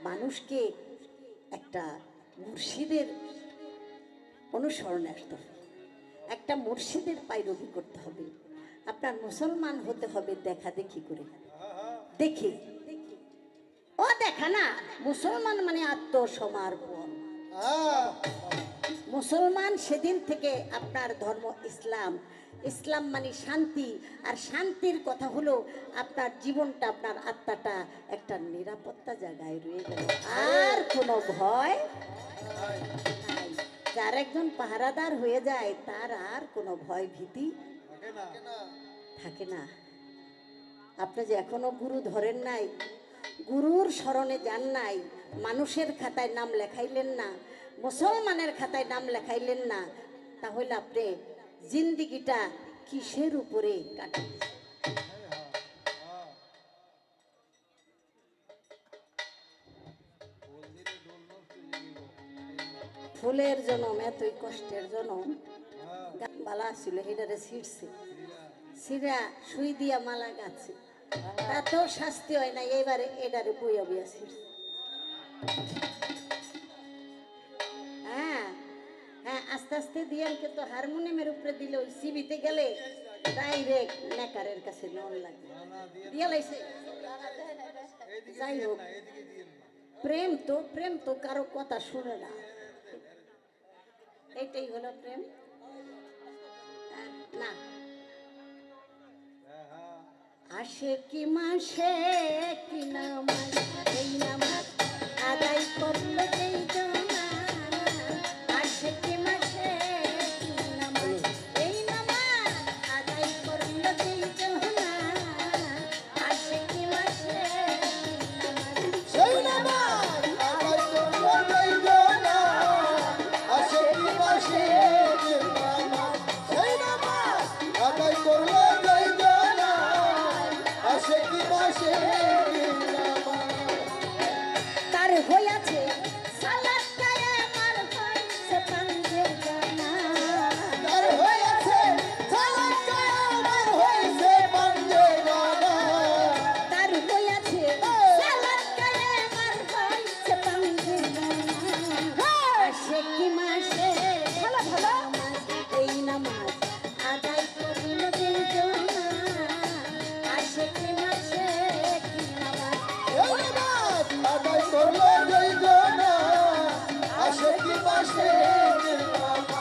মানুষকে একটা মুর্শিদের অনুসরণে আসতে হবে, একটা মুর্শিদের পায়রবি করতে হবে। আপনার মুসলমান হতে হবে দেখা দেখি করে, দেখে ও দেখা না। মুসলমান মানে আত্মসমর্পণ। মুসলমান সেদিন থেকে আপনার ধর্ম ইসলাম। ইসলাম মানে শান্তি, আর শান্তির কথা হলো আপনার জীবনটা, আপনার আত্মাটা একটা নিরাপত্তা জায়গায় রয়ে গেল, আর কোনো ভয় নাই। যার একজন পাহারাদার হয়ে যায়, তার আর কোনো ভয় ভীতি থাকে না। আপনি যে এখনো গুরু ধরেন নাই, গুরুর শরণে যান নাই, মানুষের খাতায় নাম লেখাইলেন না, মুসলমানের খাতায় নাম লেখাইলেন না, তাহলে আপনি জিন্দিগিটা কিসের উপরে কাটান? ফুলের জনম, এতই কষ্টের জনম, বালা ছিল হেডারে ছিঁড়ছে, ছিঁড়া সুই দিয়া মালা গাছে, তাতেও শাস্তি হয় না, এইবারে এডারে বইয়া বইয়া ছিঁড়ছে। হ্যাঁ হ্যাঁ, আস্তে আস্তে দিয়ে কিন্তু হারমোনিয়ামের উপরে দিলে, ওই সিবিতে গেলে ডাইরেক্ট নেকারের কাছে নন লাগে দিয়ে লাইছে। যাই হোক, প্রেম তো কারো কথা শুনে না, এইটাই হলো প্রেম না। আসে কি মাসে কি নামাজ, এই নামাজ আদায় করলো যেই জনা। আসে কি মাসে কি নামাজ, এই নামাজ আদায় করলো যেই জনা। আসে কি মাসে কি নামাজ, সেই নামাজ আদায় করলো যেই জনা। আসে কি মাসে কি নামাজ, সেই নামাজ আদায় করলো যেই জনা। আসে কি মাসে কি নামাজ, তার হইয়াছে সালাত কায়েম আর হইছে পাঞ্জের জানা। তার হয়েছে সালাত কায়েম আর হয়েছে পাঞ্জে গানা। তার হইয়াছে সালাত কায়েম আর হইছে পাঞ্জের জানা। আসে কি মাসে ভালো ভালো এই নামাজ আদায় করিল যেই জনা। আসে কি মাসে কি নামাজ, এই নামাজ আদায় করলো যেই জনা। আসে কি মাসে কি নামাজ,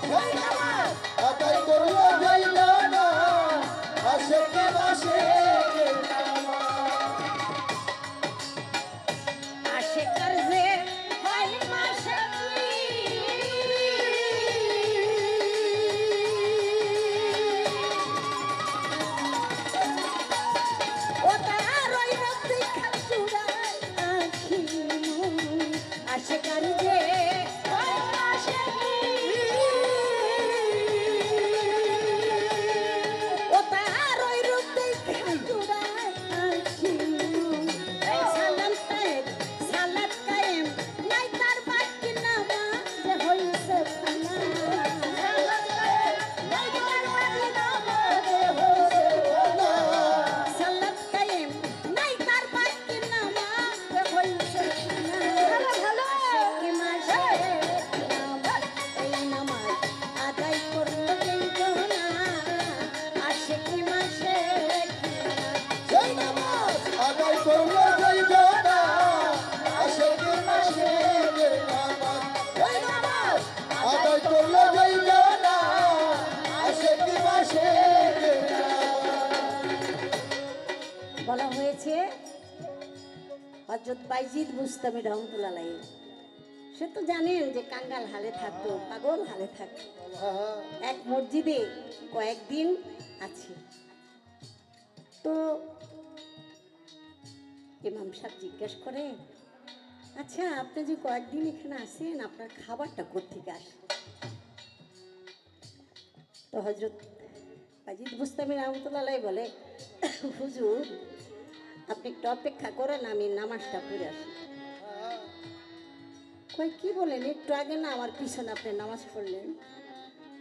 সেই নামাজ আদায় করলো যেই জনা। আসে কি মাসে কি নামাজ। আসে কারজে হয় মাসে ও তার ওই রক্তি খাচুড়ায় আখি। আসে কারজে হয় মাসে ও তার ওই রক্তি খাচুড়ায় আখি। সালাম তায়েব সালাত কায়েম বাইজিদ বুস্তামি রহমতুল্লাহ আলাইহি। সে তো জানেন যে কাঙ্গাল হালে থাকতো, পাগল হালে থাকতো। এক মসজিদে কয়েকদিন আছে, তো ইমাম সাহেব জিজ্ঞেস করে, আচ্ছা আপনি যে কয়েকদিন এখানে আসেন, আপনার খাবারটা কোত্থেকে আসে? তো হজরত বাজিদ বুস্তামি রহমতুল্লাহ আলাইহি বলে, হুজুর আপনি একটু অপেক্ষা করেন, আমি নামাজটা পড়ে আসি। কয় কি বলেন, একটু আগে না আমার পিছনে আপনি নামাজ পড়লেন?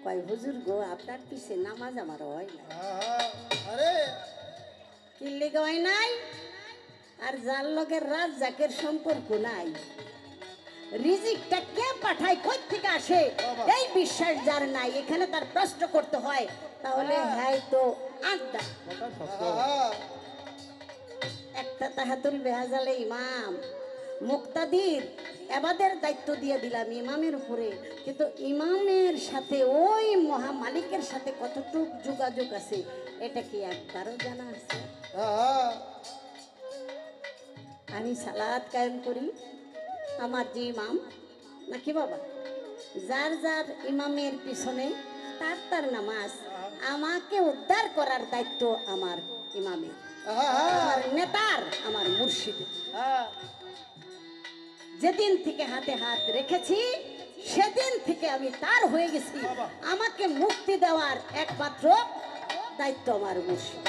কয় হুজুর গো, আপনার পিছে নামাজ আমার হয় না। আরে কি লেগে হয় নাই? আর যার লগের রাত জাকের সম্পর্ক নাই, রিজিকটা কে পাঠায়, কই থেকে আসে, এই বিশ্বাস যার নাই, এখানে তার প্রশ্ন করতে হয়, তাহলে হ্যাঁ তো আড্ডা। একটা তাহাতুল বেহাজালে ইমাম মুক্তাদির এবাদের দায়িত্ব দিয়ে দিলাম ইমামের উপরে, কিন্তু ইমামের সাথে ওই মহা মালিকের সাথে কতটুক যোগাযোগ আছে এটা কি একবারও জানা আছে? আমি সালাত কায়েম করি, আমার যে ইমাম নাকি বাবা, যার যার ইমামের পিছনে তার তার নামাজ, আমাকে উদ্ধার করার দায়িত্ব আমার ইমামের, আমার নেতার, আমার মুর্শিদের। যেদিন থেকে হাতে হাত রেখেছি সেদিন থেকে আমি তার হয়ে গেছি, আমাকে মুক্তি দেওয়ার একমাত্র দায়িত্ব আমার মুর্শিদ।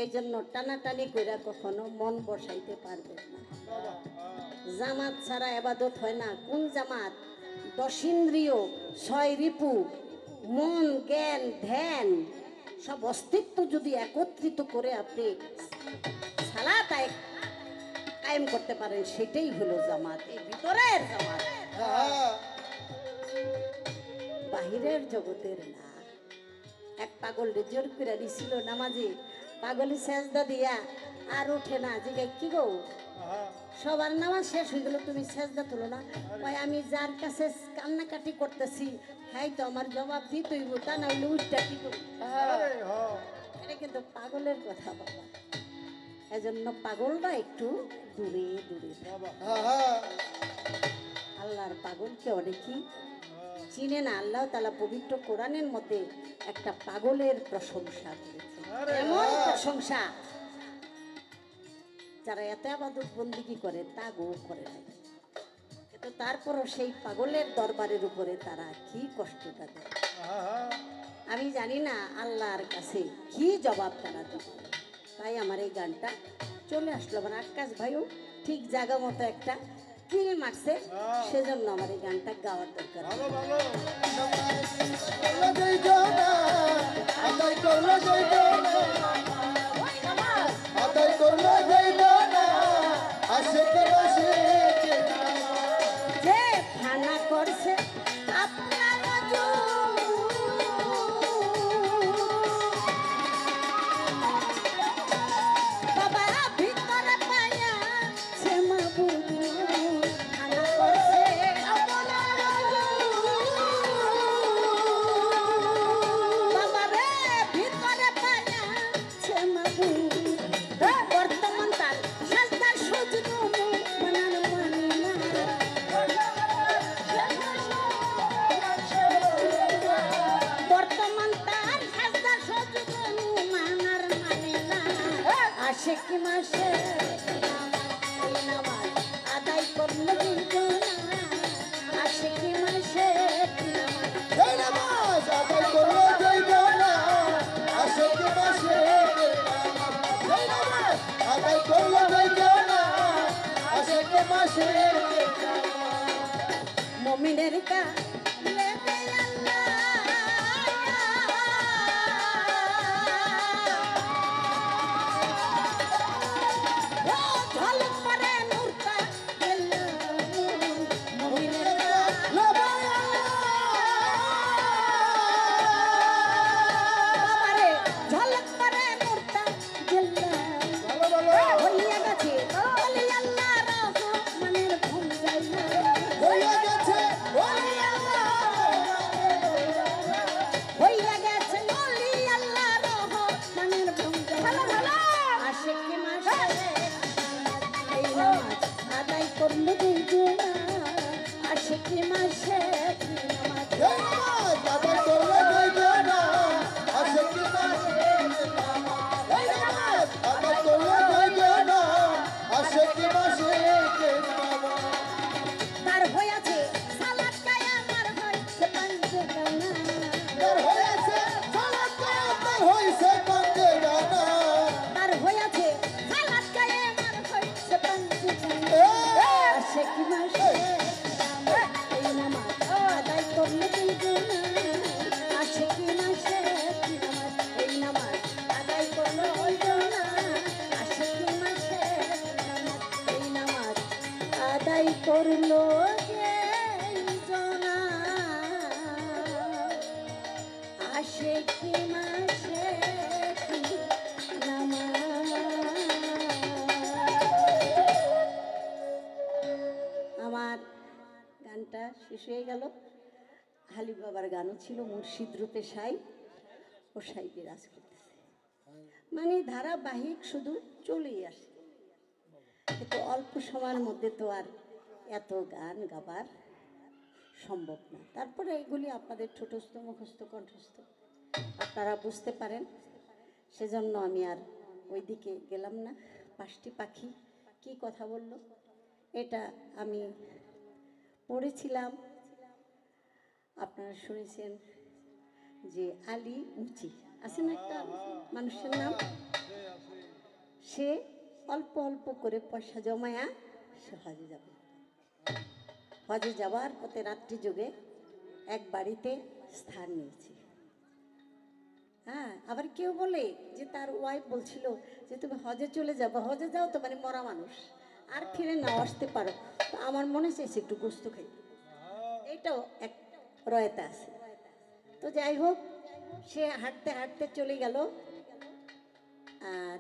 এই জন্য টানাটানি কইরা কখনো মন বসাইতে পারবে না। জামাত ছাড়া ইবাদত হয় না। কোন জামাত? 10 ইন্দ্রিয়, 6 রিপু, মন, জ্ঞান, ধ্যান, সব অস্তিত্ব যদি একত্রিত করে আপনি সালাত কায়েম করতে পারেন, সেটাই হলো জামাত, এই ভিতরের জামাত, বাহিরের জগতের না। এক পাগল জোর করে দিছিল নামাজে, পাগলি সেজদা দিয়া আর ওঠে না, জিগাই কি গো সবার নামাজ শেষ হয়ে গেল, তুমি সেজদা তুলো না? কয় আমি যার কাছে কান্নাকাটি করতেছি হ্যাঁ তো আমার জবাব দিতেই, তা না হইলে উঠটা কি করবো? এটা কিন্তু পাগলের কথা বাবা। এজন্য পাগলরা একটু দূরে দূরে। আল্লাহর পাগলকে অনেকেই চিনে না। আল্লাহ তাআলা পবিত্র কোরআনের মধ্যে একটা পাগলের প্রশংসা করেছে, এমন প্রশংসা যারা এত ইবাদত বন্দেগী করে তা গো করে না, কিন্তু তারপরও সেই পাগলের দরবারের উপরে তারা কি কষ্টটা দেয়, আমি জানি না আল্লাহর কাছে কি জবাব তারা দেবে। তাই আমার এই গানটা চলে আসলো, আমার আকাশ ভাইও ঠিক জায়গা মতো একটা কিল মারছে, সেজন্য আমার এই গানটা গাওয়ার দরকার। যে ফানা করছে আপনার বাবা ভিতরে পায়া সে মাবুদু ফানা করছে বাবা রে ভিতরে পায়া সে হৃদয় করলো যে জনা আসে কি মাসে কি নামা। আমার গানটা শেষ হয়ে গেল। হালিম বাবার গানও ছিল মুর্শিদ রূপে সাই ও সাই বিরাজ করতেছে, মানে ধারাবাহিক শুধু চলেই আসে। কিন্তু অল্প সময়ের মধ্যে তো আর এত গান গাবার সম্ভব না। তারপরে এগুলি আপনাদের ঠোঁটস্থ মুখস্থ কণ্ঠস্থ আপনারা বুঝতে পারেন, সেজন্য আমি আর ওইদিকে গেলাম না। 5টি পাখি কি কথা বলল এটা আমি পড়েছিলাম, আপনারা শুনেছেন যে আলী মুচি আছেন একটা মানুষের নাম, সে অল্প অল্প করে পয়সা জমায়া সে হজে যাবে। হজে যাওয়ার পথে রাত্রি যুগে এক বাড়িতে স্থান নিয়েছে। হ্যাঁ, আবার কেউ বলে যে তার ওয়াইফ বলছিল যে তুমি হজে চলে যাবো, হজে যাও তো মানে মরা মানুষ আর ফিরে নাও আসতে পারো, তো আমার মনে চাইছে একটু গোস্ত খাই, এইটাও এক রয়তা আছে। তো যাই হোক, সে হাঁটতে হাঁটতে চলে গেল,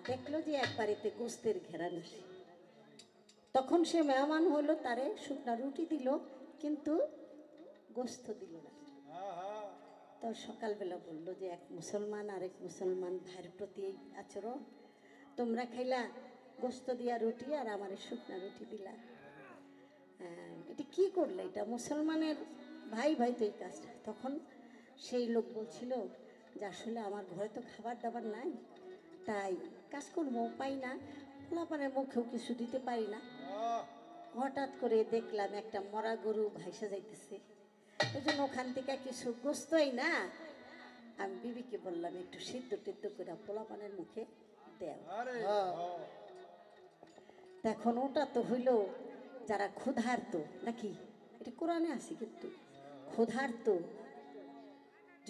দেখলো যে এক বাড়িতে গোস্তের ঘেরান আসে। তখন সে মেহমান হলো, তারে শুকনা রুটি দিল কিন্তু গোস্ত দিল না। তো সকালবেলা বললো যে এক মুসলমান আরেক মুসলমান ভাইয়ের প্রতি এই আচরণ, তোমরা খাইলা গোস্ত দিয়া রুটি আর আমার শুকনা রুটি দিলা, এটা কি করলে, এটা মুসলমানের ভাই ভাই তো এই কাজটা। তখন সেই লোক বলছিল যে আসলে আমার ঘরে তো খাবার দাবার নাই, তাই কাজকর্ম পাই না, পোলাপানের মুখেও কিছু দিতে পারি না। হঠাৎ করে দেখলাম একটা মরা গরু ভাইসা যাইতেছে, ওই জন্য ওখান থেকে কিছু গোস্তই না, আমি বিবিকে বললাম একটু সিদ্ধ টিদ্ধ করে পোলাপানের মুখে দেও। এখন ওটা তো হইল যারা ক্ষুধার্ত, নাকি এটা কোরআনে আছে, কিন্তু ক্ষুধার্ত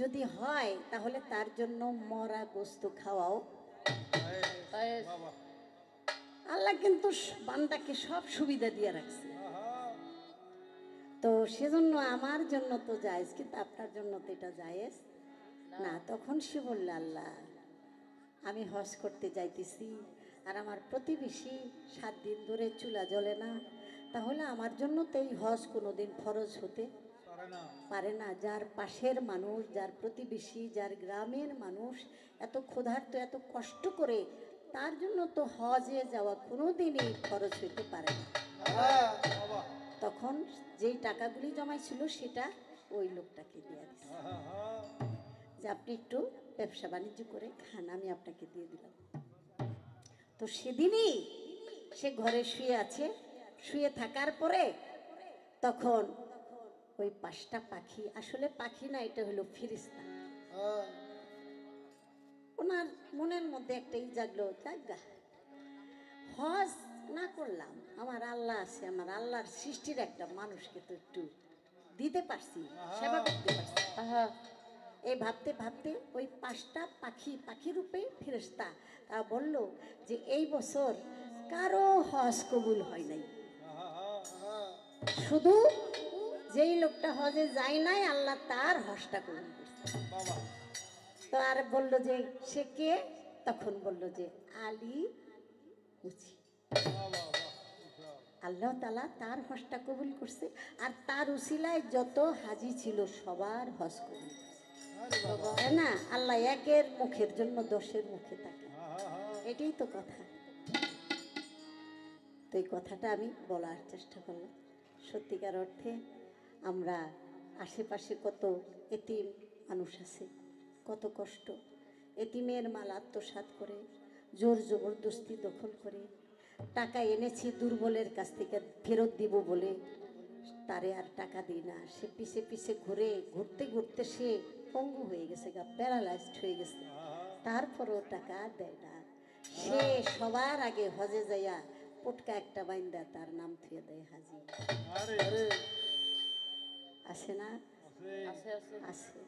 যদি হয় তাহলে তার জন্য মরা গোস্ত খাওয়াও। আল্লাহ কিন্তু বান্দাকে সব সুবিধা দিয়ে রাখছে, তো সেজন্য আমার জন্য তো জায়েজ, কিন্তু আপনার জন্য তো এটা জায়েজ না। তখন সে বলল, আল্লাহ আমি হজ করতে যাইতেছি আর আমার প্রতিবেশী 7 দিন ধরে চুলা জ্বলে না, তাহলে আমার জন্য তো এই হজ কোনোদিন ফরজ হতে পারে না। যার পাশের মানুষ, যার প্রতিবেশী, যার গ্রামের মানুষ এত ক্ষুধার্ত, এত কষ্ট করে, তার জন্য তো হজে যাওয়া কোনোদিনই খরচ হইতে পারে না। তখন যেই টাকাগুলি জমাইছিল সেটা ওই লোকটাকে দিয়ে দিচ্ছে যে আপনি একটু ব্যবসা বাণিজ্য করে খান, আমি আপনাকে দিয়ে দিলাম। তো সেদিনই সে ঘরে শুয়ে আছে, শুয়ে থাকার পরে তখন ওই 5টা পাখি, আসলে পাখি না, এটা হলো ফেরেশতা, ওনার মনের মধ্যে একটাই জাগলো, জাগা হজ না করলাম, আমার আল্লাহ আছে, আমার আল্লাহর সৃষ্টির একটা মানুষকে তো একটু দিতে পারছি, সেবা করতে পারছি। এই ভাবতে ভাবতে ওই 5টা পাখি, পাখি রূপে ফেরেশতা, তা বলল যে এই বছর কারো হজ কবুল হয় নাই, শুধু যেই লোকটা হজে যায় নাই আল্লাহ তার হজটা কবুল করছে। তো আর বললো যে সে কে, তখন বললো যে আলী মুচি। আল্লাহ তাআলা তার হজটা কবুল করছে, আর তার উসিলায় যত হাজি ছিল সবার হজ কবুল করছে না। আল্লাহ একের মুখের জন্য 10-এর মুখে থাকে, এটাই তো কথা। তো এই কথাটা আমি বলার চেষ্টা করলাম। সত্যিকার অর্থে আমরা আশেপাশে কত এতিম মানুষ আছে, কত কষ্ট, এতিমের মাল আত্মসাৎ করে, জোর জবরদস্তি দখল করে, টাকা এনেছি দুর্বলের কাছ থেকে ফেরত দিব বলে তারে আর টাকা দিই না, সে পিছে পিছে ঘুরে ঘুরতে ঘুরতে সে পঙ্গু হয়ে গেছে, প্যারালাইজড হয়ে গেছে, তারপরও টাকা দেয় না। সে সবার আগে হজে যাইয়া পটকা একটা বাইন্দা তার নাম থুয়ে দেয় হাজি। আছে না? আছে।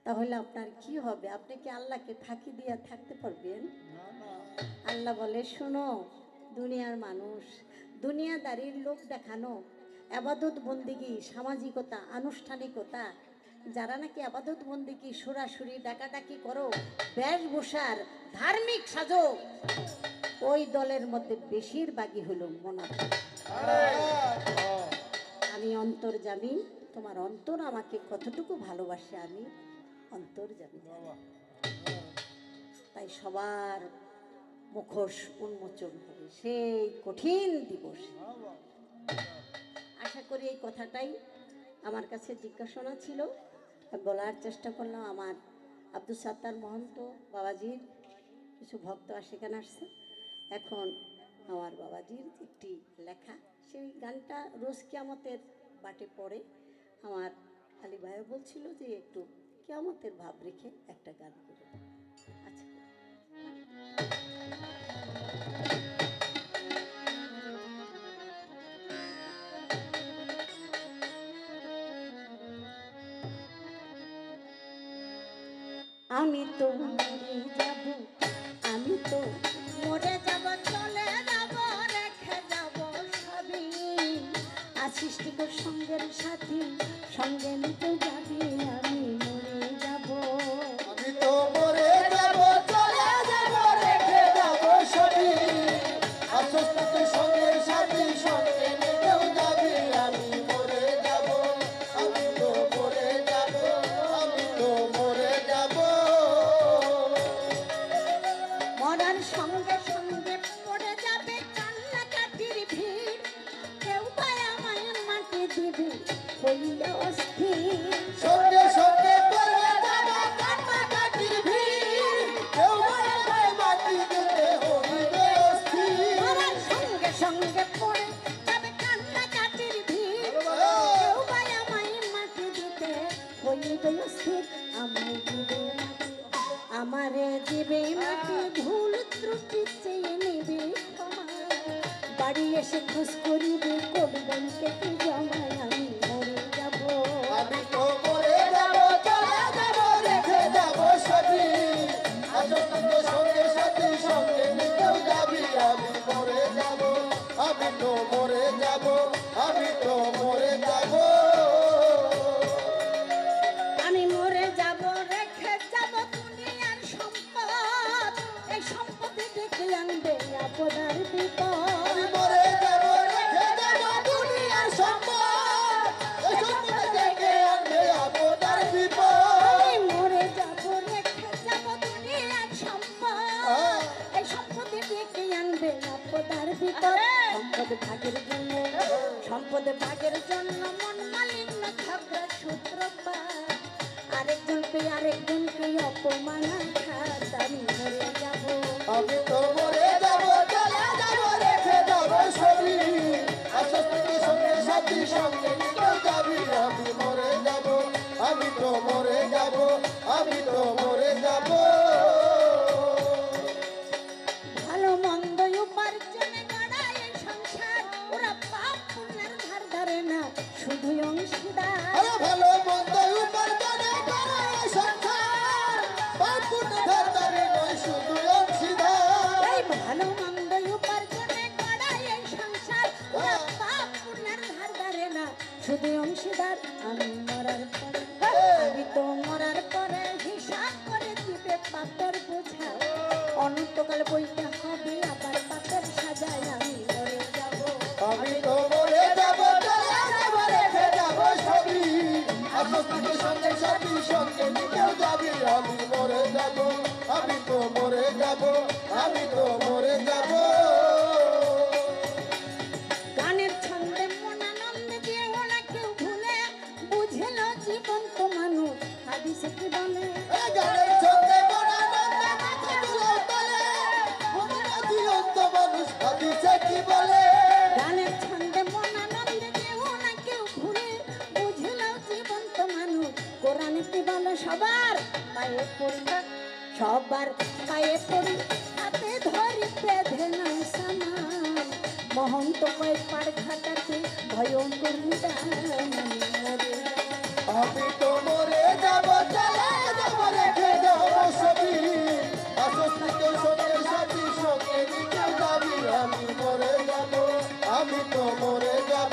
তাহলে আপনার কি হবে? আপনি কি আল্লাহকে ফাঁকি দিয়া থাকতে পারবেন? আল্লাহ বলে, শোনো দুনিয়ার মানুষ, দুনিয়াদারির লোক দেখানো, আবাদত বন্দিগি, সামাজিকতা, আনুষ্ঠানিকতা, যারা নাকি আবাদত বন্দিগি সরাসরি ডাকাডাকি করো, বেশভূষার ধার্মিক সাজো, ওই দলের মধ্যে বেশিরভাগই হলো মোনাফিক। আমি অন্তর্যামী, তোমার অন্তর আমাকে কতটুকু ভালোবাসে আমি অন্তর্যামী। তাই সবার মুখোশ উন্মোচন হবে সেই কঠিন দিবস। আশা করি এই কথাটাই আমার কাছে জিজ্ঞাসা ছিল, বলার চেষ্টা করলাম। আমার আব্দুল সাত্তার মহন্ত বাবাজির কিছু ভক্ত সেখানে আসছে। এখন আমার বাবাজির একটি লেখা, সেই গানটা রোজ কিয়ামতের বাটে পড়ে। আমার আলী ভাইও বলছিল যে একটু কিয়ামতের ভাব রেখে একটা গান করে। আচ্ছা, আমি তো মরে যাব, আমি তো মরে যাব, চলে যাব, রেখে যাব সবই। আছিস কি তোর সঙ্গের সাথী, সঙ্গে নিতে যাবি, আমি মরে যাব। আমি তো মরে যাব, চলে যাব, রেখে যাব সবই। আসস না তুই সঙ্গের সাথী, সঙ্গে নিতেও যাবি, আমি মরে যাব। আমি তো মরে যাব, আমি তো মরে যাব। মরার সঙ্গে সঙ্গে পড়ে যাবে কান্নাকাটির ভিড়, কেউ বা আমায় মাটি দিবে হইলে অস্থির। সঙ্গে সঙ্গে পড়ে যাব কান্নাকাটির ভিড়, কেউ আমায় মাটি দিতে হইবে অস্থির। মরার সঙ্গে সঙ্গে পড়ে যাবে কান্নাকাটির ভিড়, কেউ বা আমায় মাটি দিতে হইবে অস্থির। আমায় দিবে মাটি, আমারে দিবে মাটি, ভুল ত্রুটি চেয়ে নেবে ক্ষমা, বাড়ি এসে খোঁজ করিবে করবেন কেটে জমায়, আমি মরে যাব। আমি তো মরে যাব, চলে যাব, রেখে যাব সবই। আসস না তুই সঙ্গের সাথী, সঙ্গে নিতেও যাবি, আমি মরে যাব। আমি তো মরে যাব, আমি তো মরে যাব। আমি মরে যাব, রেখে যাব দুনিয়ার সম্পদ, এই সম্পদে ডেকে আনবে আপনার বিপদ। আমি মরে যাব, রেখে যাব দুনিয়ার সম্পদ, এই সম্পদ থেকে আনবে আপনার বিপদ। আমি মরে যাব, রেখে যাব দুনিয়ার সম্পদ, এই সম্পদে ডেকে আনবে আপনার বিপদ। সম্পদ ভাগের জন্য, সম্পদ ভাগের জন্য মন মালিন্য, ঝগড়া সূত্রপাত, আরেকজনকে আরেকজনকে অপমান খাত, আমি মরে যাব। আমি তো মরে যাব, চলে যাব, রেখে যাব সবই। আসস না তুই সঙ্গের সাথী, সঙ্গে নিতেও যাবি, আমি মরে যাব। আমি তো মরে যাব, আমি তো মরে যাব। ভালো মন্দ উপার্জনে গড়ায় এই সংসার, ওরা পাপ পুণ্যের ধার ধারে না, শুধুই অংশীদার। আরে ভালো মন্দ উপার্জনে করে এই সংসার, পাপ পুণ্য ধারদারি নয়, শুধু অংশীদার। এই ভালো মন্দ উপার্জনে গড়ায় এই সংসার, ওরা পাপ পুণ্যের ধার ধারে না, শুধু অংশীদার। আমি মরার পরে, আমি তো মরার পরে হিসাব করে দিবে পাপের বোঝা, অনন্তকাল বইতে হবে আবার পাপের সাজায়, আমি মরে যাব। আমি তো মরে যাব, চলে যাব, রেখে যাব সবই। আসস না তুই সঙ্গের সাথী, সঙ্গে নিতেও যাবি, আমি মরে যাব। আমি তো মরে যাব, আমি তো মরে যাব। গানের ছন্দে মন আনন্দে দিয়ে ওরা কেউ ভুলে, বুঝেল জীবন তো মানুষ হাদিসে কি বলে। এই গানের ছন্দে মন আনন্দে মাথা দুলে তোলে, মনের দিগন্ত মানুষ হাদিসে কি বলে। গানের ছন্দে মন আনন্দে দিয়ে ওরা কেউ ভুলে, বুঝেল জীবন তো মানুষ কোরআনে কি বলে। সবার পায়ে পড়ি, সবার পায়ে পড়ি, হাতে ধরি বেঁধে নাও সামান, মহন্ত কয় পাড় ঘাটাতে ভয়ঙ্কর নিদান, আমি মরে যাব। আমি তো মরে যাব, চলে যাব, রেখে যাব সবই। আসস না তুই সঙ্গের সাথী, সঙ্গে নিতেও যাবি, আমি মরে যাব। আমি তো মরে যাব